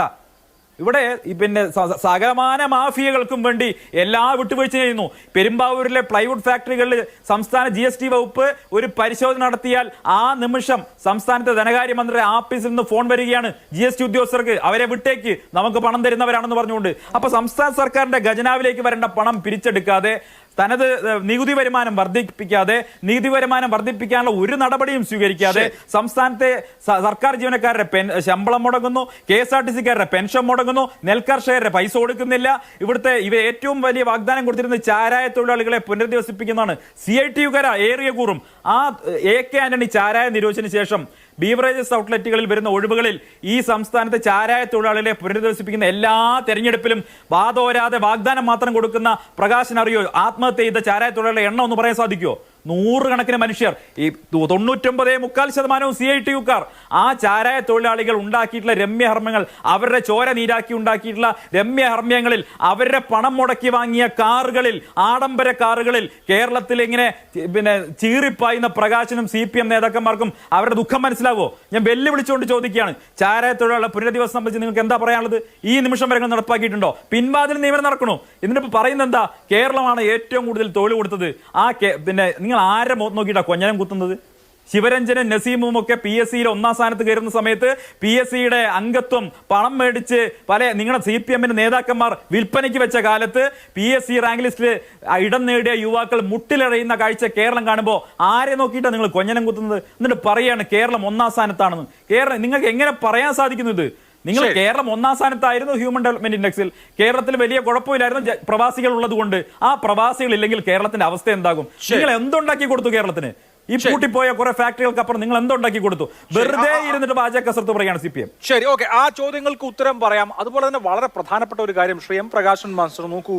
ഇവിടെ പിന്നെ സകലമാന മാഫിയകൾക്കും വേണ്ടി എല്ലാ വിട്ടുവീഴ്ച ചെയ്യുന്നു. പെരുമ്പാവൂരിലെ പ്ലൈവുഡ് ഫാക്ടറികളിൽ സംസ്ഥാന GST വകുപ്പ് ഒരു പരിശോധന നടത്തിയാൽ ആ നിമിഷം സംസ്ഥാനത്തെ ധനകാര്യമന്ത്രി ആഫീസിൽ നിന്ന് ഫോൺ വരികയാണ് GST ഉദ്യോഗസ്ഥർക്ക്, അവരെ വിട്ടേക്ക്, നമുക്ക് പണം തരുന്നവരാണെന്ന് പറഞ്ഞുകൊണ്ട്. അപ്പൊ സംസ്ഥാന സർക്കാരിന്റെ ഖജനാവിലേക്ക് വരേണ്ട പണം പിരിച്ചെടുക്കാതെ, തനത് നികുതി വരുമാനം വർദ്ധിപ്പിക്കാതെ, നികുതി വരുമാനം വർദ്ധിപ്പിക്കാനുള്ള ഒരു നടപടിയും സ്വീകരിക്കാതെ സംസ്ഥാനത്തെ സർക്കാർ ജീവനക്കാരുടെ ശമ്പളം മുടങ്ങുന്നു, KSRTC-കാരുടെ പെൻഷൻ മുടങ്ങുന്നു, നെൽകർഷകരുടെ പൈസ കൊടുക്കുന്നില്ല. ഇവിടുത്തെ ഏറ്റവും വലിയ വാഗ്ദാനം കൊടുത്തിരുന്നത് ചാരായ തൊഴിലാളികളെ പുനരധിവസിപ്പിക്കുന്നതാണ്. CITU-കാരാ ഏറിയ കൂറും. ആ AK ആന്റണി ചാരായ നിരോധനത്തിന് ശേഷം ബീവറേജസ് ഔട്ട്ലെറ്റുകളിൽ വരുന്ന ഒഴിവുകളിൽ ഈ സംസ്ഥാനത്തെ ചാരായ തൊഴിലാളികളെ പുനരധിവസിപ്പിക്കുന്ന എല്ലാ തെരഞ്ഞെടുപ്പിലും വാദോരാതെ വാഗ്ദാനം മാത്രം കൊടുക്കുന്ന പ്രകാശൻ അറിയോ ആത്മഹത്യ ചെയ്ത ചാരായ തൊഴിലാളികളുടെ എണ്ണം ഒന്ന് പറയാൻ സാധിക്കുമോ? 100 കണക്കിന് മനുഷ്യർ. ഈ 99.4% CITU-കാർ. ആ ചാരായ തൊഴിലാളികൾ ഉണ്ടാക്കിയിട്ടുള്ള രമ്യഹർമ്മ്യങ്ങൾ, അവരുടെ ചോര നീരാക്കി ഉണ്ടാക്കിയിട്ടുള്ള രമ്യഹർമ്മ്യങ്ങളിൽ അവരുടെ പണം മുടക്കി വാങ്ങിയ കാറുകളിൽ, ആഡംബര കാറുകളിൽ കേരളത്തിൽ ഇങ്ങനെ പിന്നെ ചീറിപ്പായുന്ന പ്രകാശനും CPM നേതാക്കന്മാർക്കും അവരുടെ ദുഃഖം മനസ്സിലാവോ? ഞാൻ വെല്ലുവിളിച്ചുകൊണ്ട് ചോദിക്കുകയാണ്. ചാരായ തൊഴിലാളികളുടെ പുനരധിവാസം സംബന്ധിച്ച് നിങ്ങൾക്ക് എന്താ പറയാനുള്ളത്? ഈ നിമിഷം വരെ നടപ്പാക്കിയിട്ടുണ്ടോ? പിൻവാതിൽ നിയമനം നടക്കണോ? എന്നിട്ട് പറയുന്നത് എന്താ? കേരളമാണ് ഏറ്റവും കൂടുതൽ തൊഴിൽ കൊടുത്തത്. പിന്നെ നിങ്ങൾ ആരെ മുഖത്ത് നോക്കിയിട്ടാ കൊഞ്ഞനം കുത്തുന്നത്? ശിവരഞ്ജനും നസീമും ഒക്കെ PSC-യിൽ 1ാം സ്ഥാനത്ത് കയറുന്ന സമയത്ത് PSC-യുടെ അംഗത്വം പണം മേടിച്ച് നിങ്ങളുടെ CPM-ന്റെ നേതാക്കന്മാർ വിൽപ്പനയ്ക്ക് വെച്ച കാലത്ത് PSC റാങ്ക് ലിസ്റ്റിൽ ഇടം നേടിയ യുവാക്കൾ മുട്ടിലറിയുന്ന കാഴ്ച കേരളം കാണുമ്പോൾ ആരെ നോക്കിയിട്ടാണ് നിങ്ങൾ കൊഞ്ഞനം കുത്തുന്നത്? എന്നിട്ട് പറയാണ് കേരളം 1ാം സ്ഥാനത്താണെന്ന്. കേരളം നിങ്ങൾക്ക് എങ്ങനെ പറയാൻ സാധിക്കുന്നത്? നിങ്ങൾ കേരളം 1ാം സ്ഥാനത്തായിരുന്നു ഹ്യൂമൻ ഡെവലപ്മെന്റ് ഇൻഡെക്സിൽ. കേരളത്തിൽ വലിയ കുഴപ്പമില്ലായിരുന്നു പ്രവാസികൾ ഉള്ളത് കൊണ്ട്. ആ പ്രവാസികൾ ഇല്ലെങ്കിൽ കേരളത്തിന്റെ അവസ്ഥ എന്താകും? നിങ്ങൾ എന്തുണ്ടാക്കി കൊടുത്തു കേരളത്തിന്? ഈ പൂട്ടിപ്പോയ കുറെ ഫാക്ടറികൾക്ക് അപ്പുറം നിങ്ങൾ എന്തുണ്ടാക്കി കൊടുത്തു? വെറുതെ ഇരുന്നിട്ട് പാചക കസർത്ത് പറയാണ് CPM. ശരി, ഓക്കെ, ആ ചോദ്യങ്ങൾക്ക് ഉത്തരം പറയാം. അതുപോലെ തന്നെ വളരെ പ്രധാനപ്പെട്ട ഒരു കാര്യം ശ്രീ M പ്രകാശൻ മാസ്റ്റർ നോക്കൂ,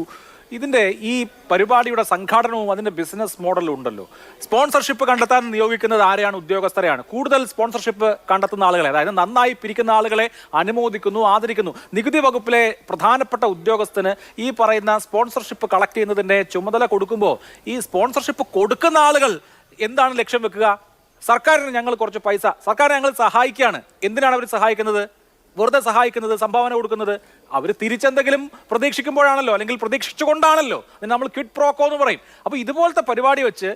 ഇതിന്റെ ഈ പരിപാടിയുടെ സംഘാടനവും അതിന്റെ ബിസിനസ് മോഡലും ഉണ്ടല്ലോ. സ്പോൺസർഷിപ്പ് കണ്ടെത്താൻ നിയോഗിക്കുന്നത് ആരെയാണ്? ഉദ്യോഗസ്ഥരെയാണ്. കൂടുതൽ സ്പോൺസർഷിപ്പ് കണ്ടെത്തുന്ന ആളുകളെ, അതായത് നന്നായി പിരിക്കുന്ന ആളുകളെ അനുമോദിക്കുന്നു, ആദരിക്കുന്നു. നികുതി വകുപ്പിലെ പ്രധാനപ്പെട്ട ഉദ്യോഗസ്ഥന് ഈ പറയുന്ന സ്പോൺസർഷിപ്പ് കളക്ട് ചെയ്യുന്നതിന്റെ ചുമതല കൊടുക്കുമ്പോൾ ഈ സ്പോൺസർഷിപ്പ് കൊടുക്കുന്ന ആളുകൾ എന്താണ് ലക്ഷ്യം വെക്കുക? സർക്കാരിന് ഞങ്ങൾ കുറച്ച് പൈസ, സർക്കാരിനെ ഞങ്ങൾ സഹായിക്കുകയാണ്. എന്തിനാണ് അവർ സഹായിക്കുന്നത്? വെറുതെ സഹായിക്കുന്നത്, സംഭാവന കൊടുക്കുന്നത് അവർ തിരിച്ചെന്തെങ്കിലും പ്രതീക്ഷിക്കുമ്പോഴാണല്ലോ, അല്ലെങ്കിൽ പ്രതീക്ഷിച്ചുകൊണ്ടാണല്ലോ. നമ്മൾ ക്വിഡ് പ്രോക്കോ എന്ന് പറയും. അപ്പോൾ ഇതുപോലത്തെ പരിപാടി വെച്ച്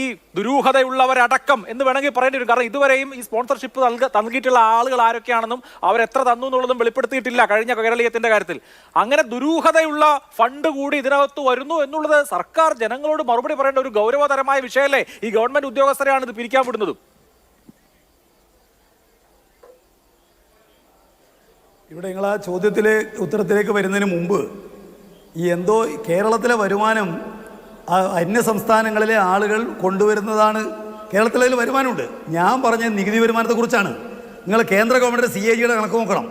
ഈ ദുരൂഹതയുള്ളവരടക്കം എന്ന് വേണമെങ്കിൽ പറയേണ്ടി വരും. കാരണം ഇതുവരെയും ഈ സ്പോൺസർഷിപ്പ് നൽകിയിട്ടുള്ള ആളുകൾ ആരൊക്കെയാണെന്നും അവരെത്ര തന്നു എന്നുള്ളതും വെളിപ്പെടുത്തിയിട്ടില്ല കഴിഞ്ഞ കേരളീയത്തിന്റെ കാര്യത്തിൽ. അങ്ങനെ ദുരൂഹതയുള്ള ഫണ്ട് കൂടി ഇതിനകത്ത് വരുന്നു എന്നുള്ളത് സർക്കാർ ജനങ്ങളോട് മറുപടി പറയേണ്ട ഒരു ഗൗരവതരമായ വിഷയമല്ലേ? ഈ ഗവൺമെന്റ് ഉദ്യോഗസ്ഥരെയാണ് ഇത് പിരിക്കാൻ വിടുന്നതും. ഇവിടെ നിങ്ങൾ ആ ഉത്തരത്തിലേക്ക് വരുന്നതിന് മുമ്പ് എന്തോ കേരളത്തിലെ വരുമാനം അന്യ സംസ്ഥാനങ്ങളിലെ ആളുകൾ കൊണ്ടുവരുന്നതാണ്. കേരളത്തിലെ വരുമാനമുണ്ട്. ഞാൻ പറഞ്ഞ നികുതി വരുമാനത്തെക്കുറിച്ചാണ്. നിങ്ങൾ കേന്ദ്ര ഗവൺമെൻറ് CAG-യുടെ കണക്ക് നോക്കണം.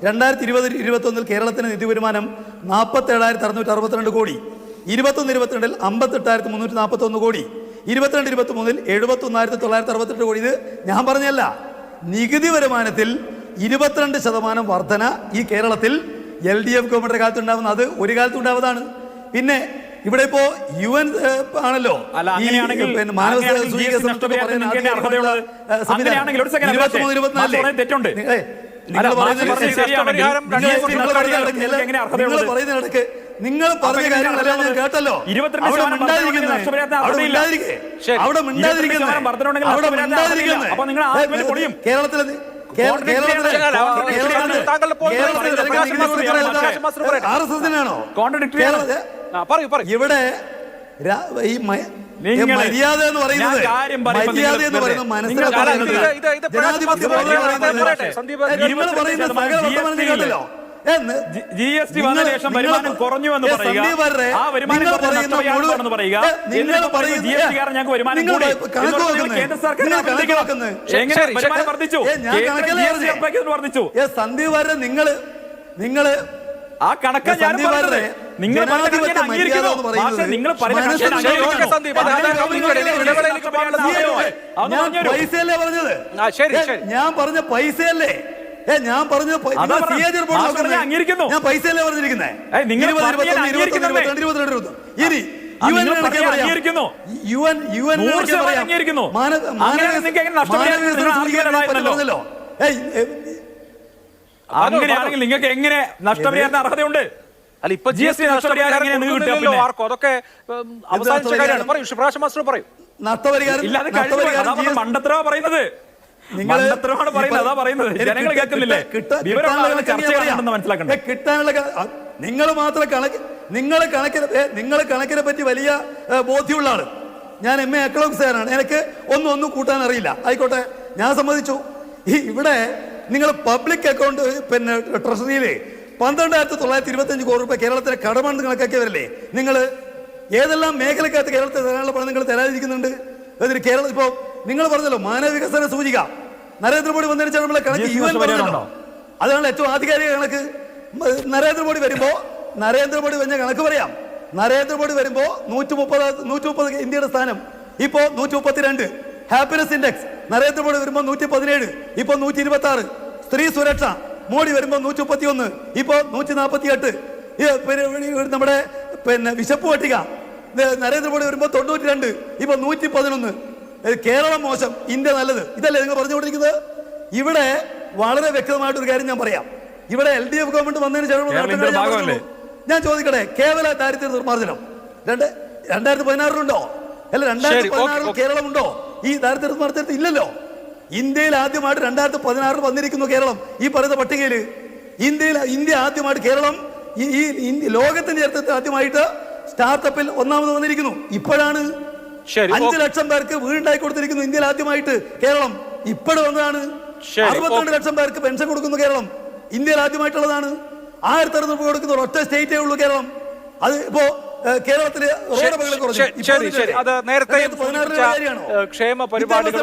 2020-21 കേരളത്തിന് നികുതി വരുമാനം 47,662 കോടി, 21-22 58,341 കോടി, 22-23 71,968 കോടി. ഇത് ഞാൻ പറഞ്ഞല്ല, നികുതി വരുമാനത്തിൽ 22% വർധന ഈ കേരളത്തിൽ LDF ഗവൺമെന്റ് കാലത്തുണ്ടാവുന്ന, അത് ഒരു കാലത്തുണ്ടാവുന്നതാണ്. പിന്നെ ഇവിടെ ഇപ്പോ UN ആണല്ലോ നിങ്ങൾ പറഞ്ഞ കാര്യങ്ങളെല്ലാം ഞാൻ കേട്ടല്ലോ. അവിടെ മിണ്ടാതിരിക്കുന്നേ, അവിടെ മിണ്ടാതിരിക്കേ, അവിടെ മിണ്ടാതിരിക്കുന്നേ, അവിടെ മിണ്ടാതിരിക്കുന്നേ. കേരളത്തിലെ RSSനാണോ ഇവിടെ ഈ മര്യാദ എന്ന് പറയുന്നത്? മര്യാദ എന്ന് പറയുന്നത് മനസ്സിലാക്കുന്നത് ജനാധിപത്യ നിങ്ങൾ പറയുന്ന സകല വർത്തമാനം കേട്ടല്ലോ. GST വന്ന ശേഷം വരുമാനം കുറഞ്ഞു എന്ന് പറയുക, ആ വരുമാനം കുറഞ്ഞു പറയുക, എന്നിട്ട് പറയുക GST കാരണം ഞങ്ങൾക്ക് വരുമാനം കൂടി. കേന്ദ്ര സർക്കാർ വരുമാനം വർദ്ധിച്ചു, വർദ്ധിച്ചു. സന്ദീപ് വാര്യർ നിങ്ങള് ആ കണക്ക് ഞാൻ പറഞ്ഞത് നിങ്ങൾ പൈസയല്ലേ പറഞ്ഞത്? ഞാൻ പറഞ്ഞ പൈസയല്ലേ? ഞാൻ പറഞ്ഞ ഞാൻ പൈസയല്ലേ പറഞ്ഞിരിക്കുന്നേ? അങ്ങനെയാണെങ്കിൽ നിങ്ങൾക്ക് എങ്ങനെ നഷ്ടപരിഹാരത്തിന് അർഹതയുണ്ട്? അല്ല, ഇപ്പൊ GST അതൊക്കെ അവസാനിച്ച കാര്യമാണ്. പറയൂ, ശിവപ്രകാശ് മാസ്റ്റർ പറയൂ. മണ്ടത്തരവാ പറയുന്നത്, മണ്ടത്തരമാണ് പറയുന്നത്, അതാ പറയുന്നത്. ജനങ്ങൾ കേൾക്കുന്നില്ലേ? മനസ്സിലാക്കണ്ടേ? കിട്ടാനുള്ള നിങ്ങൾ മാത്രം നിങ്ങൾ കണക്കിനെ പറ്റി വലിയ ബോധ്യമുള്ള ആള്. ഞാൻ MA എക്കണോമിക്സുകാരനാണ്, എനിക്ക് ഒന്നും കൂട്ടാൻ അറിയില്ല. ആയിക്കോട്ടെ, ഞാൻ സമ്മതിച്ചു. ഇവിടെ നിങ്ങൾ പബ്ലിക് അക്കൗണ്ട് പിന്നെ ട്രഷറിയിലെ 12,925 കോടി രൂപ കേരളത്തിലെ കടമാണെന്ന് കണക്കാക്കിയവരല്ലേ നിങ്ങൾ? ഏതെല്ലാം മേഖലക്കകത്ത് കേരളത്തിൽ തരാനുള്ള പണം നിങ്ങൾ തരാതിരിക്കുന്നുണ്ട്? കേരളം ഇപ്പോ നിങ്ങൾ പറഞ്ഞല്ലോ മാനവ വികസന സൂചിക നരേന്ദ്രമോദി വന്നതിന് നമ്മളെ കണക്ക് UN പറഞ്ഞല്ലോ. അതാണ് ഏറ്റവും ആധികാരിക കണക്ക്. നരേന്ദ്രമോദി വരുന്ന കണക്ക് പറയാം. നരേന്ദ്രമോദി വരുമ്പോ 130 ഇന്ത്യയുടെ സ്ഥാനം, ഇപ്പോ 132. ഹാപ്പിനെസ് ഇൻഡെക്സ് നരേന്ദ്രമോദി വരുമ്പോ 117, ഇപ്പൊ 126. സ്ത്രീ സുരക്ഷ മോഡി വരുമ്പോ 131, ഇപ്പോ 148. നമ്മുടെ പിന്നെ വിശപ്പ് പട്ടിക നരേന്ദ്രമോദി വരുമ്പോ 92, ഇപ്പൊ 111. കേരളം മോശം, ഇന്ത്യ നല്ലത്, ഇതല്ലേ നിങ്ങൾ പറഞ്ഞുകൊണ്ടിരിക്കുന്നത്? ഇവിടെ വളരെ വ്യക്തമായിട്ടൊരു കാര്യം ഞാൻ പറയാം. ഇവിടെ LDF ഗവൺമെന്റ് വന്നതിന് ശേഷം ഞാൻ ചോദിക്കട്ടെ, കേവല ദാരിദ്ര്യ നിർമ്മാർജ്ജനം 2016 അല്ല 2016 കേരളമുണ്ടോ? ഈ ദാരിദ്ര്യ നിർമ്മാർജ്ജനത്തിൽ ഇല്ലല്ലോ. ഇന്ത്യയിൽ ആദ്യമായിട്ട് 2016 വന്നിരിക്കുന്നു കേരളം ഈ പറയുന്ന പട്ടികയിൽ. ഇന്ത്യ ആദ്യമായിട്ട് കേരളം ഈ ലോകത്തിന്റെ ചരിത്രത്തിൽ ആദ്യമായിട്ട് സ്റ്റാർട്ടപ്പിൽ ഒന്നാമത് വന്നിരിക്കുന്നു. ഇപ്പോഴാണ് 5 ലക്ഷം പേർക്ക് വീടുണ്ടാക്കി കൊടുത്തിരിക്കുന്നു ഇന്ത്യയിൽ ആദ്യമായിട്ട് കേരളം. ഇപ്പോഴും വന്നതാണ്. 62 ലക്ഷം പേർക്ക് പെൻഷൻ കൊടുക്കുന്നു കേരളം. ഇന്ത്യയിൽ ആദ്യമായിട്ടുള്ളതാണ്. 1,600 രൂപ കൊടുക്കുന്ന ഒറ്റ സ്റ്റേറ്റേ ഉള്ളൂ കേരളം. അത് ഇപ്പോ കേരളത്തിലെ അത് നേരത്തെ ക്ഷേമ പരിപാടികൾ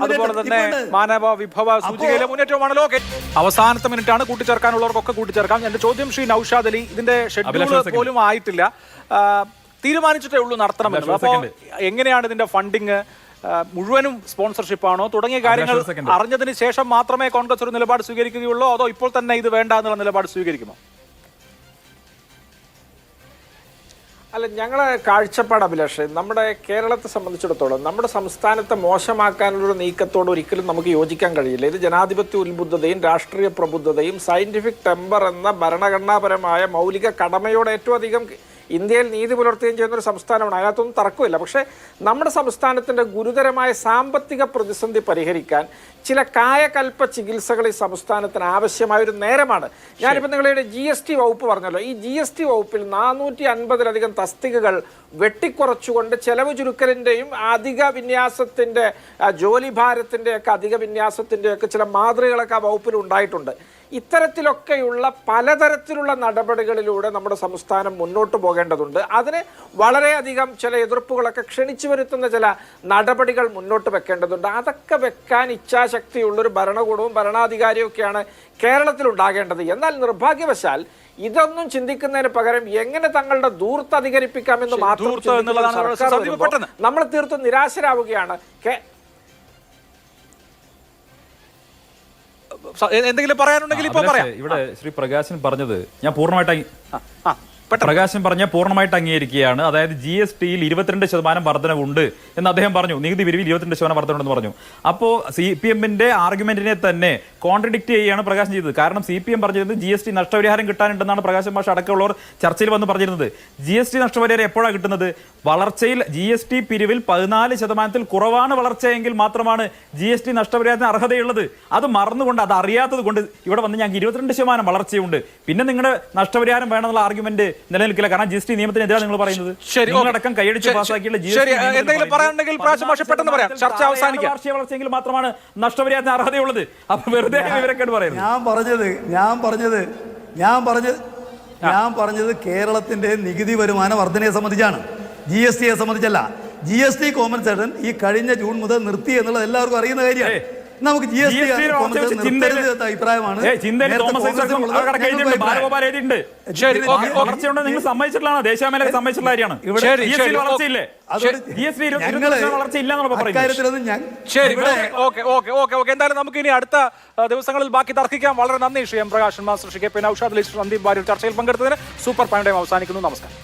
അതുപോലെ തന്നെ മാനവ വിഭവ സൂചികയിലെ മുന്നേറ്റമാണല്ലോ. അവസാനത്തെ മിനിറ്റാണ്, കൂട്ടിച്ചേർക്കാനുള്ളവർക്കൊക്കെ കൂട്ടിച്ചേർക്കാം. എന്റെ ചോദ്യം ശ്രീ നൌഷാദ് അലി, ഇതിന്റെ ഷെഡ്യൂൾ പോലും ആയിട്ടില്ല, തീരുമാനിച്ചിട്ടേ ഉള്ളൂ നടത്തണമെന്ന്. അപ്പോൾ എങ്ങനെയാണ് ഇതിന്റെ ഫണ്ടിങ്? മുഴുവനും സ്പോൺസർഷിപ്പ് ആണോ? തുടങ്ങിയ കാര്യങ്ങൾ അറിഞ്ഞതിന് ശേഷം മാത്രമേ കോൺഗ്രസ് ഒരു നിലപാട് സ്വീകരിക്കുകയുള്ളൂ, അതോ ഇപ്പോൾ തന്നെ ഇത് വേണ്ട എന്നുള്ള നിലപാട് സ്വീകരിക്കുമോ? അല്ല, ഞങ്ങളെ കാഴ്ചപ്പാട് അഭിലാഷ്, നമ്മുടെ കേരളത്തെ സംബന്ധിച്ചിടത്തോളം നമ്മുടെ സംസ്ഥാനത്തെ മോശമാക്കാനുള്ളൊരു നീക്കത്തോട് ഒരിക്കലും നമുക്ക് യോജിക്കാൻ കഴിയില്ല. ഇത് ജനാധിപത്യ ഉത്ബുദ്ധതയും രാഷ്ട്രീയ പ്രബുദ്ധതയും സയന്റിഫിക് ടെമ്പർ എന്ന ഭരണഘടനാപരമായ മൗലിക കടമയോട് ഏറ്റവും അധികം ഇന്ത്യയിൽ നീതി പുലർത്തുകയും ചെയ്യുന്ന ഒരു സംസ്ഥാനമാണ്. അതിനകത്തൊന്നും തർക്കമില്ല. പക്ഷേ നമ്മുടെ സംസ്ഥാനത്തിൻ്റെ ഗുരുതരമായ സാമ്പത്തിക പ്രതിസന്ധി പരിഹരിക്കാൻ ചില കായകൽപ്പ ചികിത്സകൾ ഈ സംസ്ഥാനത്തിന് ആവശ്യമായൊരു നേരമാണ്. ഞാനിപ്പോൾ നിങ്ങളുടെ GST വകുപ്പ് പറഞ്ഞല്ലോ, ഈ GST വകുപ്പിൽ 450-ലധികം തസ്തികകൾ വെട്ടിക്കുറച്ചുകൊണ്ട് ചെലവ് ചുരുക്കലിൻ്റെയും അധിക വിന്യാസത്തിൻ്റെ ജോലിഭാരത്തിൻ്റെയൊക്കെ അധിക വിന്യാസത്തിൻ്റെയൊക്കെ ചില മാതൃകകളൊക്കെ ആ വകുപ്പിൽ ഉണ്ടായിട്ടുണ്ട്. ഇത്തരത്തിലൊക്കെയുള്ള പലതരത്തിലുള്ള നടപടികളിലൂടെ നമ്മുടെ സംസ്ഥാനം മുന്നോട്ട് പോകേണ്ടതുണ്ട്. അതിന് വളരെയധികം ചില എതിർപ്പുകളൊക്കെ ക്ഷണിച്ചു വരുത്തുന്ന ചില നടപടികൾ മുന്നോട്ട് വെക്കേണ്ടതുണ്ട്. അതൊക്കെ വെക്കാൻ ഇച്ഛാശക്തിയുള്ളൊരു ഭരണകൂടവും ഭരണാധികാരിയും ഒക്കെയാണ് കേരളത്തിൽ ഉണ്ടാകേണ്ടത്. എന്നാൽ നിർഭാഗ്യവശാൽ ഇതൊന്നും ചിന്തിക്കുന്നതിന് പകരം എങ്ങനെ തങ്ങളുടെ ധൂർത്ത് അധികരിപ്പിക്കാമെന്ന് മാത്രം നമ്മൾ തീർത്തും നിരാശരാവുകയാണ്. എന്തെങ്കിലും പറയാനുണ്ടെങ്കിൽ ഇപ്പൊ പറയാം. ഇവിടെ ശ്രീ പ്രകാശൻ പറഞ്ഞത് ഞാൻ പൂർണ്ണമായിട്ട് പ്രകാശൻ പറഞ്ഞ പൂർണ്ണമായിട്ട് അംഗീകരിക്കുകയാണ്. അതായത് GST-യിൽ 22% വർധനവുണ്ട് എന്ന് അദ്ദേഹം പറഞ്ഞു. നികുതി പിരിവിൽ 22% വർധനമുണ്ടെന്ന് പറഞ്ഞു. അപ്പോൾ CPM-ന്റെ ആർഗ്യുമെന്റിനെ തന്നെ കോൺട്രഡിക്ട് ചെയ്യുകയാണ് പ്രകാശൻ ചെയ്തത്. കാരണം CPM പറഞ്ഞിരുന്നത് GST നഷ്ടപരിഹാരം കിട്ടാനുണ്ടെന്നാണ് പ്രകാശൻ മാഷ് അടക്കമുള്ളവർ ചർച്ചയിൽ വന്ന് പറഞ്ഞിരുന്നത്. GST നഷ്ടപരിഹാരം എപ്പോഴാണ് കിട്ടുന്നത്? വളർച്ചയിൽ GST പിരിവിൽ 14% കുറവാണ് വളർച്ചയെങ്കിൽ മാത്രമാണ് GST നഷ്ടപരിഹാരത്തിന് അർഹതയുള്ളത്. അത് മറന്നുകൊണ്ട്, അത് അറിയാത്തത് കൊണ്ട് ഇവിടെ വന്ന് ഞങ്ങൾക്ക് 22% വളർച്ചയുണ്ട്, പിന്നെ നിങ്ങളുടെ നഷ്ടപരിഹാരം വേണമെന്നുള്ള ആർഗ്യുമെന്റ് നിലനിൽക്കില്ല. കാരണം GST നിയമത്തിനെതിരാണ് നിങ്ങൾ പറയുന്നത്. നിങ്ങളടക്കം കൈയടിച്ച് പാസ്സാക്കിയുള്ള വാർഷിക വളർച്ചയെങ്കിൽ മാത്രമാണ് നഷ്ടപരിഹാരത്തിന് അർഹതയുള്ളത്. അപ്പൊ വെറുതെ വിവരക്കേട് പറയുന്നത്. ഞാൻ പറഞ്ഞത് കേരളത്തിന്റെ നികുതി വരുമാന വർധനയെ സംബന്ധിച്ചാണ്, GST-യെ സംബന്ധിച്ചല്ല. GST കോമ്പൻസേഷൻ ഈ കഴിഞ്ഞ ജൂൺ മുതൽ നിർത്തി എന്നുള്ളത് എല്ലാവർക്കും അറിയുന്ന കാര്യമാണ്. നമുക്ക് GST അഭിപ്രായമാണ്. നിങ്ങൾ സമ്മതിച്ചിട്ടുള്ള ദേശീയമേല സമ്മതിച്ചിട്ടുള്ള കാര്യമാണ്. എന്തായാലും നമുക്ക് ഇനി അടുത്ത ദിവസങ്ങളിൽ ബാക്കി തർക്കിക്കാം. വളരെ നന്ദി Shri M Prakashan master, Shri KP Naushad, Sandeep Warrier ചർച്ചയിൽ പങ്കെടുത്തതിന്. സൂപ്പർ പ്രൈം ടൈം അവസാനിക്കുന്നു. നമസ്കാരം.